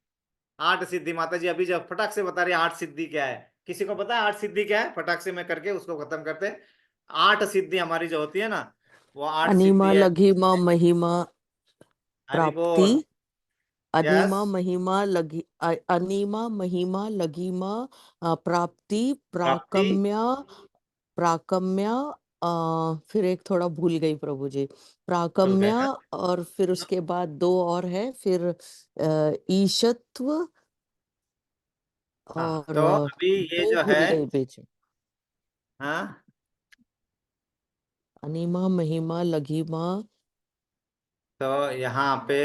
8 सिद्धि माता जी अभी जब फटाक से बता रही है, 8 सिद्धि क्या है। किसी को पता है 8 सिद्धि क्या है, फटाक से मैं करके उसको खत्म करते हैं। 8 सिद्धि हमारी जो होती है ना, वो 8 सिद्धि अनिमा है। लघिमा महिमा हरि प्राप्ति। बोल। यस। अनिमा महिमा अनिमा महिमा लघिमा प्राप्ति प्राप्ति। प्राकम्य प्राकम्य फिर एक थोड़ा भूल गई प्रभु जी। भूल गए प्राकम्य, ना? और फिर उसके बाद 2 और है, फिर ईशत्व, हाँ, और तो अभी ये 2 जो है, भूल गई बीच। हाँ, अनिमा महिमा लघिमा। तो यहाँ पे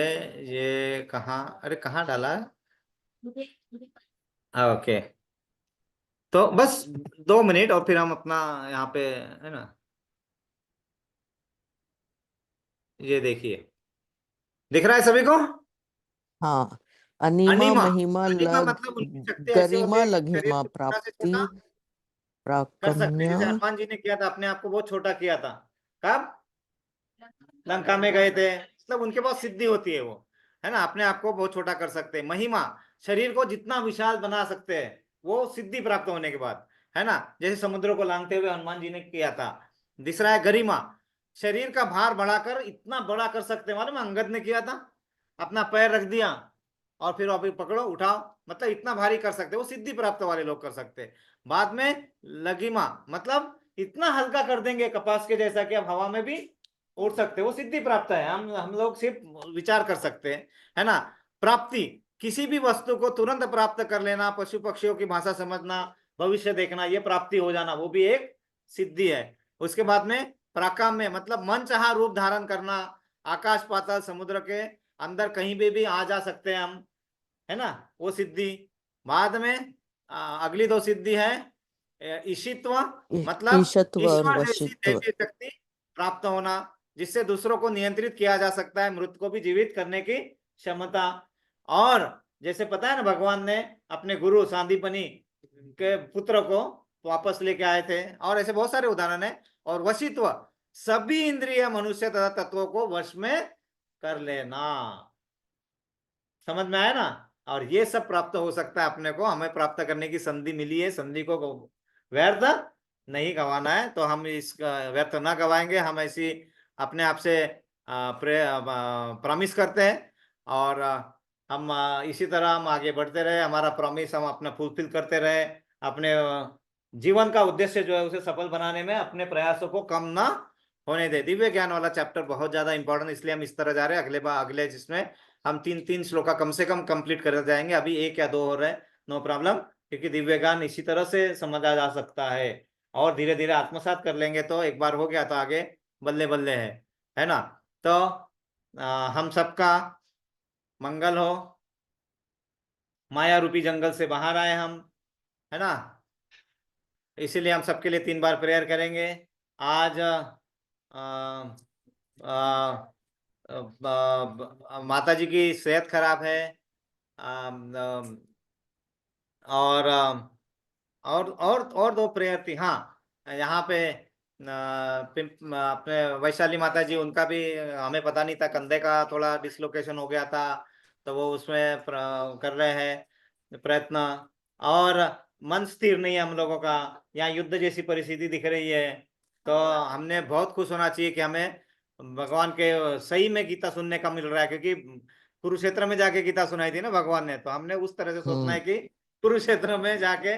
ये कहाँ, अरे कहाँ डाला, ओके। तो बस 2 मिनट और फिर हम अपना यहाँ पे, है ना, ये देखिए, दिख रहा है सभी को। हाँ, अनिमा अनिमा, महिमा अनिमा मतलब उनकी शक्ति ऐसी होती गरिमा है कि शरीर लघिमा को छोटा से प्राप्ति छोटा कर सकते हैं। प्राकम्य। जैसे हनुमान जी ने किया था, अपने आप को बहुत छोटा किया था, कब? लंका में गए थे, मतलब उनके पास सिद्धि होती है वो, है ना, अपने आप को बहुत छोटा कर सकते हैं। महिमा, शरीर को जितना विशाल बना सकते हैं वो सिद्धि प्राप्त होने के बाद, है ना, जैसे समुद्र को लांघते हुए हनुमान जी ने किया था। दूसरा है गरिमा, शरीर का भार बढ़ाकर इतना बड़ा कर सकते हैं, मालूम है अंगद ने किया था, अपना पैर रख दिया और फिर अभी पकड़ो उठाओ, मतलब इतना भारी कर सकते, वो सिद्धि प्राप्त वाले लोग कर सकते हैं। बाद में लगिमा, मतलब इतना हल्का कर देंगे कपास के जैसा कि अब हवा में भी उड़ सकते, वो सिद्धि प्राप्त है। हम लोग सिर्फ विचार कर सकते हैं, है ना। प्राप्ति, किसी भी वस्तु को तुरंत प्राप्त कर लेना, पशु पक्षियों की भाषा समझना, भविष्य देखना, ये प्राप्ति हो जाना, वो भी एक सिद्धि है। उसके बाद में प्राकाम्य, मतलब मन चाहा रूप धारण करना, आकाश पाताल समुद्र के अंदर कहीं भी आ जा सकते हैं हम, है ना, वो सिद्धि। बाद में अगली दो सिद्धि है ईशित्व, मतलब ईशत्व और ईश्वर जैसी वशित्व। दैवी शक्ति प्राप्त होना, जिससे दूसरों को नियंत्रित किया जा सकता है, मृत को भी जीवित करने की क्षमता। और जैसे पता है ना, भगवान ने अपने गुरु सांदीपनी के पुत्र को वापस लेके आए थे, और ऐसे बहुत सारे उदाहरण है। और वशित्व, सभी इंद्रिय मनुष्य तथा तत्वों को वश में कर लेना, समझ में आया ना। और ये सब प्राप्त हो सकता है अपने को, हमें प्राप्त करने की संधि मिली है, संधि को व्यर्थ नहीं गंवाना है। तो हम इसका व्यर्थ ना गवाएंगे, हम ऐसी अपने आप से प्रॉमिस करते हैं। और हम इसी तरह हम आगे बढ़ते रहे, हमारा प्रॉमिस हम अपना फुलफिल करते रहे, अपने जीवन का उद्देश्य जो है उसे सफल बनाने में अपने प्रयासों को कम ना होने दे। दिव्य ज्ञान वाला चैप्टर बहुत ज्यादा इंपॉर्टेंट, इसलिए हम इस तरह जा रहे हैं। अगले जिसमें हम 3-3 श्लोका कम से कम कंप्लीट कर जाएंगे, अभी 1 या 2 हो रहे हैं, नो प्रॉब्लम, क्योंकि दिव्य ज्ञान इसी तरह से समझा जा सकता है। और धीरे धीरे आत्मसात कर लेंगे तो एक बार हो गया तो आगे बल्ले बल्ले है ना। तो हम सबका मंगल हो, माया रूपी जंगल से बाहर आए हम, है ना। इसीलिए हम सबके लिए 3 बार प्रेयर करेंगे। आज माता जी की सेहत खराब है, अम, अम, और और 2 प्रेयर थी, हाँ, यहाँ पे अपने वैशाली माता जी, उनका भी हमें पता नहीं था, कंधे का थोड़ा डिसलोकेशन हो गया था, तो वो उसमें कर रहे हैं प्रयत्न। और मन स्थिर नहीं है हम लोगों का, यहाँ युद्ध जैसी परिस्थिति दिख रही है, तो हमने बहुत खुश होना चाहिए कि हमें भगवान के सही में गीता सुनने का मिल रहा है, क्योंकि कुरुक्षेत्र में जाके गीता सुनाई थी ना भगवान ने, तो हमने उस तरह से सोचना है कि कुरुक्षेत्र में जाके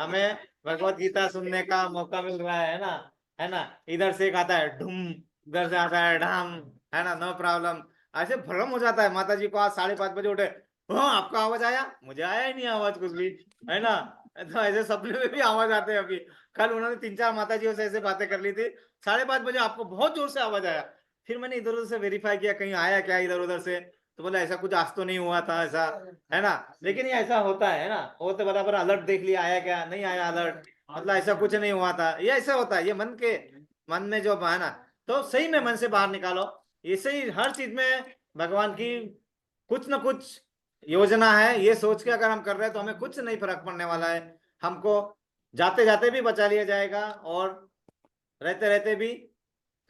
हमें भगवत गीता सुनने का मौका मिल रहा है ना, है ना। इधर से एक आता है ढुम, इधर से आता है ढाम, है ना, नो प्रॉब्लम। ऐसे भ्रम हो जाता है। माता जी को आज 5:30 बजे उठे, हाँ आपका आवाज आया, मुझे आया ही नहीं आवाज कुछ भी, है ना। तो ऐसे सपने में भी आवाज आते हैं। अभी कल उन्होंने 3-4 माता जी से ऐसे बातें कर ली थी, 5:30 बजे आपको बहुत जोर से आवाज आया। फिर मैंने इधर उधर से वेरीफाई किया कहीं आया क्या इधर उधर से, तो बोला ऐसा कुछ आज तो नहीं हुआ था ऐसा, है ना। लेकिन ये ऐसा होता है ना, वो तो बराबर अलर्ट देख लिया, आया क्या नहीं आया अलर्ट, मतलब ऐसा कुछ नहीं हुआ था, ये ऐसा होता है, ये मन में जो है ना। तो सही में मन से बाहर निकालो, ऐसे ही हर चीज में भगवान की कुछ ना कुछ योजना है, ये सोच के अगर हम कर रहे हैं तो हमें कुछ नहीं फर्क पड़ने वाला है। हमको जाते जाते भी बचा लिया जाएगा, और रहते रहते भी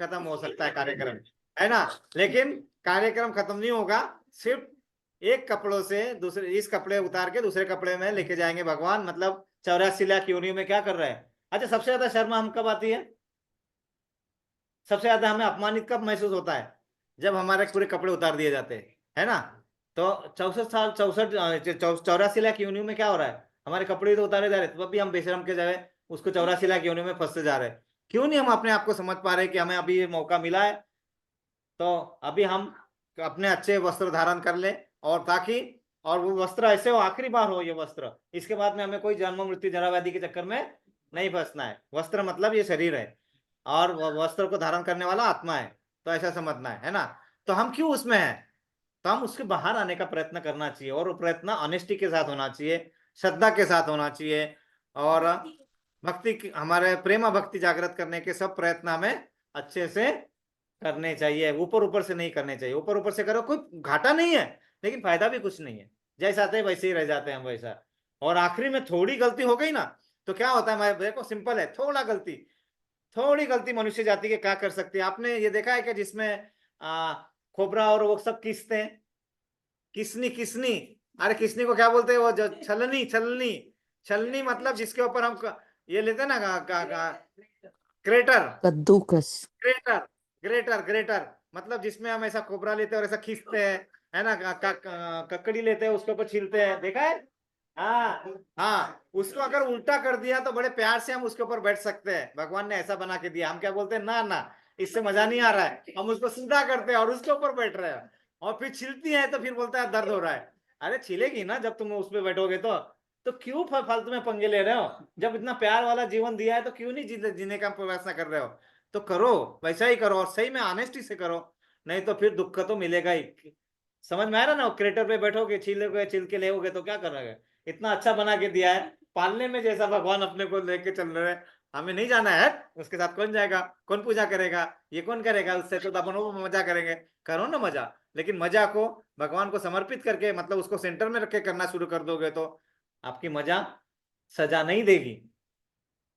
खत्म हो सकता है कार्यक्रम, है ना। लेकिन कार्यक्रम खत्म नहीं होगा, सिर्फ एक कपड़ों से दूसरे, इस कपड़े उतार के दूसरे कपड़े में लेके जाएंगे भगवान, मतलब 84 लाख योनियों में क्या कर रहे हैं। अच्छा, सबसे ज्यादा शर्म हम कब आती है, सबसे ज्यादा हमें अपमानित कब महसूस होता है, जब हमारे पूरे कपड़े उतार दिए जाते हैं, है ना। तो 84 लाख योनियों में क्या हो रहा है, हमारे कपड़े तो उतारे जा रहे, तो अभी हम बेशरम के जगह उसको 84 लाख योनियों में फंसते जा रहे हैं। क्यों नहीं हम अपने आप को समझ पा रहे कि हमें अभी ये मौका मिला है, तो अभी हम अपने अच्छे वस्त्र धारण कर ले, और ताकि, और वो वस्त्र ऐसे हो आखिरी बार हो ये वस्त्र, इसके बाद में हमें कोई जन्म मृत्यु जरा व्याधि के चक्कर में नहीं फंसना है। वस्त्र मतलब ये शरीर है, और वस्त्र को धारण करने वाला आत्मा है, तो ऐसा समझना है ना। तो हम क्यों उसमें हैं, तो हम उसके बाहर आने का प्रयत्न करना चाहिए, और वो प्रयत्न ऑनेस्टी के साथ होना चाहिए, श्रद्धा के साथ होना चाहिए, और हमारे प्रेम भक्ति जागृत करने के सब प्रयत्न हमें अच्छे से करने चाहिए, ऊपर ऊपर से नहीं करने चाहिए। ऊपर ऊपर से करो कोई घाटा नहीं है, लेकिन फायदा भी कुछ नहीं है, जैसा थे वैसे ही रह जाते हैं हम वैसा। और आखिरी में थोड़ी गलती हो गई ना, तो क्या होता है, मैं देखो सिंपल है, थोड़ा गलती, थोड़ी गलती मनुष्य जाति के क्या कर सकती है। आपने ये देखा है कि जिसमें खोबरा और वो सब किसते हैं, किसनी किसनी, अरे किसनी को क्या बोलते हैं, वो जो छलनी छलनी, छलनी मतलब जिसके ऊपर हम ये लेते हैं ना ग्रेटर, कद्दूकस। ग्रेटर, ग्रेटर, ग्रेटर मतलब जिसमें हम ऐसा खोबरा लेते हैं और ऐसा खींचते हैं, है ना, ककड़ी लेते हैं उसके ऊपर छीलते हैं, देखा है। हाँ हाँ, उसको अगर उल्टा कर दिया तो बड़े प्यार से हम उसके ऊपर बैठ सकते हैं। भगवान ने ऐसा बना के दिया, हम क्या बोलते हैं, ना ना इससे मजा नहीं आ रहा है, हम उसको सीधा करते हैं और उसके ऊपर बैठ रहे हैं, और फिर छिलती है तो फिर बोलता है दर्द हो रहा है। अरे छिलेगी ना जब तुम उस पर बैठोगे तो क्यों फालतू में पंगे ले रहे हो, जब इतना प्यार वाला जीवन दिया है तो क्यों नहीं जीने का प्रयास कर रहे हो। तो करो, वैसा ही करो और सही में ऑनेस्टी से करो, नहीं तो फिर दुख तो मिलेगा ही। समझ में आ रहा ना, क्रेटर पे बैठोगे, छीलोगे, छिल के लेोगे तो क्या करोगे। इतना अच्छा बना के दिया है, पालने में जैसा भगवान अपने को लेके चल रहे हैं, हमें नहीं जाना है, उसके साथ कौन जाएगा, कौन पूजा करेगा, ये कौन करेगा, उससे तो अपन वो मजा करेंगे। करो ना मजा, लेकिन मजा को भगवान को समर्पित करके, मतलब उसको सेंटर में रख के करना शुरू कर दोगे तो आपकी मजा सजा नहीं देगी,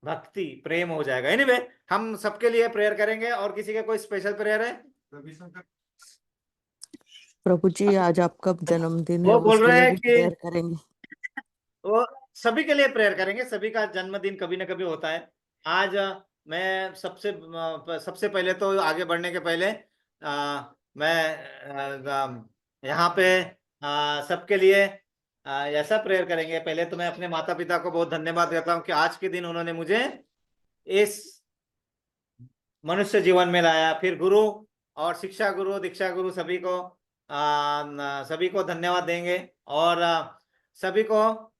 भक्ति प्रेम हो जाएगा। एनीवे, हम सबके लिए प्रेयर करेंगे। और किसी का कोई स्पेशल प्रेयर है? रविशंकर प्रभु जी, आज आपका जन्मदिन है, वो बोल उसके रहे लिए हैं भी कि प्रेयर करेंगे। वो सभी के लिए प्रेयर करेंगे, सभी का जन्मदिन कभी ना कभी होता है। आज मैं सबसे पहले तो आगे बढ़ने के पहले मैं यहाँ पे सबके लिए ऐसा प्रेयर करेंगे। पहले तो मैं अपने माता पिता को बहुत धन्यवाद देता हूँ कि आज के दिन उन्होंने मुझे इस मनुष्य जीवन में लाया। फिर गुरु और शिक्षा गुरु, दीक्षा गुरु सभी को धन्यवाद देंगे, और सभी को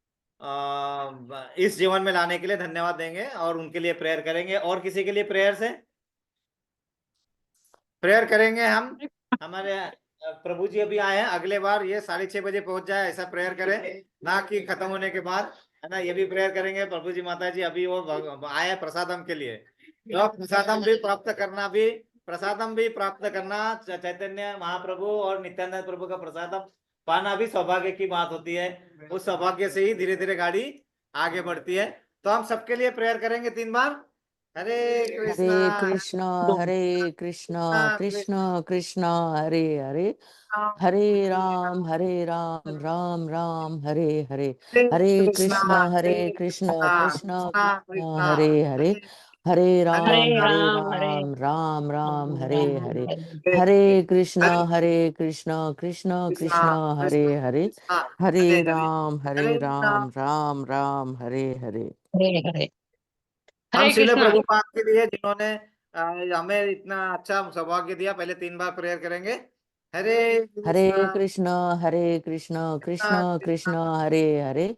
इस जीवन में लाने के लिए धन्यवाद देंगे और उनके लिए प्रेयर करेंगे। और किसी के लिए प्रेयर से प्रेयर करेंगे हम। हमारे प्रभु जी अभी आए हैं, अगले बार ये 6:30 बजे पहुंच जाए, ऐसा प्रेयर करें, ना कि खत्म होने के बाद, है ना। ये भी प्रेयर करेंगे, प्रभु जी माता जी अभी वो आए हैं प्रसादम के लिए, तो प्रसादम भी प्राप्त करना, भी प्रसादम भी प्राप्त करना, चैतन्य महाप्रभु और नित्यानंद प्रभु का प्रसादम पाना भी सौभाग्य की बात होती है। उस सौभाग्य से ही धीरे धीरे गाड़ी आगे बढ़ती है। तो हम सबके लिए प्रेयर करेंगे 3 बार। हरे कृष्णा, हरे कृष्णा, हरे कृष्णा, कृष्णा कृष्णा, हरे हरे, हरे राम, राम राम, हरे हरे, हरे कृष्णा, कृष्णा कृष्णा, हरे हरे, हरे राम, राम राम, हरे हरे, हरे कृष्णा, कृष्णा कृष्णा, हरे हरे, हरे राम, राम राम, हरे हरे। हरे हरे, हम हरे श्रील कृष्णा। प्रभुपाद के लिए जिन्होंने हमें इतना अच्छा सौभाग्य दिया, पहले 3 बार प्रेयर करेंगे। हरे हरे कृष्णा, कृष्णा, कृष्णा कृष्णा, हरे हरे,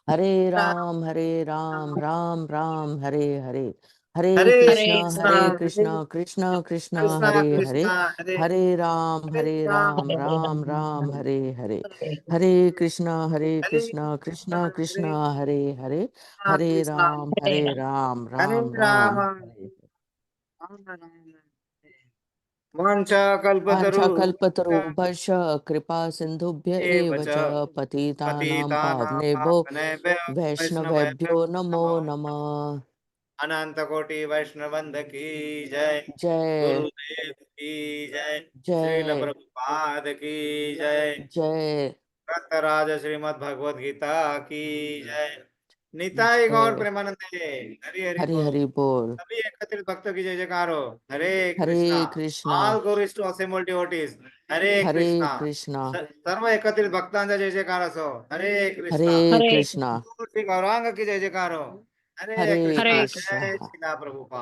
हरे राम, राम राम, हरे हरे, हरे हरे कृष्णा, कृष्णा, कृष्णा कृष्णा, कृष्णा हरे हरे, कृष्णा, हरे हरे राम, राम राम, हरे हरे, हरे कृष्णा, कृष्णा कृष्णा, हरे हरे, हरे कृष्णा, राम, राम हरे राम, राम, हरे। वांछा वाञ्छाकल्पतरुभ्यश्च कृपा सिन्धुभ्य एव च पतितानां पावनेभ्यो वैष्णवेभ्यो नमो नमः। अनंत कोटि वैष्णवंद की जय, जय गुरुदेव की जय, श्रील जय प्रभुपाद की जय, जय राज श्रीमद् भगवद गीता की जय, निताई गौर जय। प्रेमानंदे, हरि हरि हरि बोल। हरि बोल। सभी एकत्रित भक्तों की जय जयकार हो। Hare Krishna, Hare Krishna, all glories to assembled devotees, Hare Hare Krishna, Krishna, सर्व एकत्रित भक्तांचा जय जयकार असो। हरे कृष्णा, हरे हरे कृष्णा, श्री गौरांग की जय जयकार हो। हरे हरे कृष्णा, हरे कृष्णा। जय श्रीला प्रभुपाद।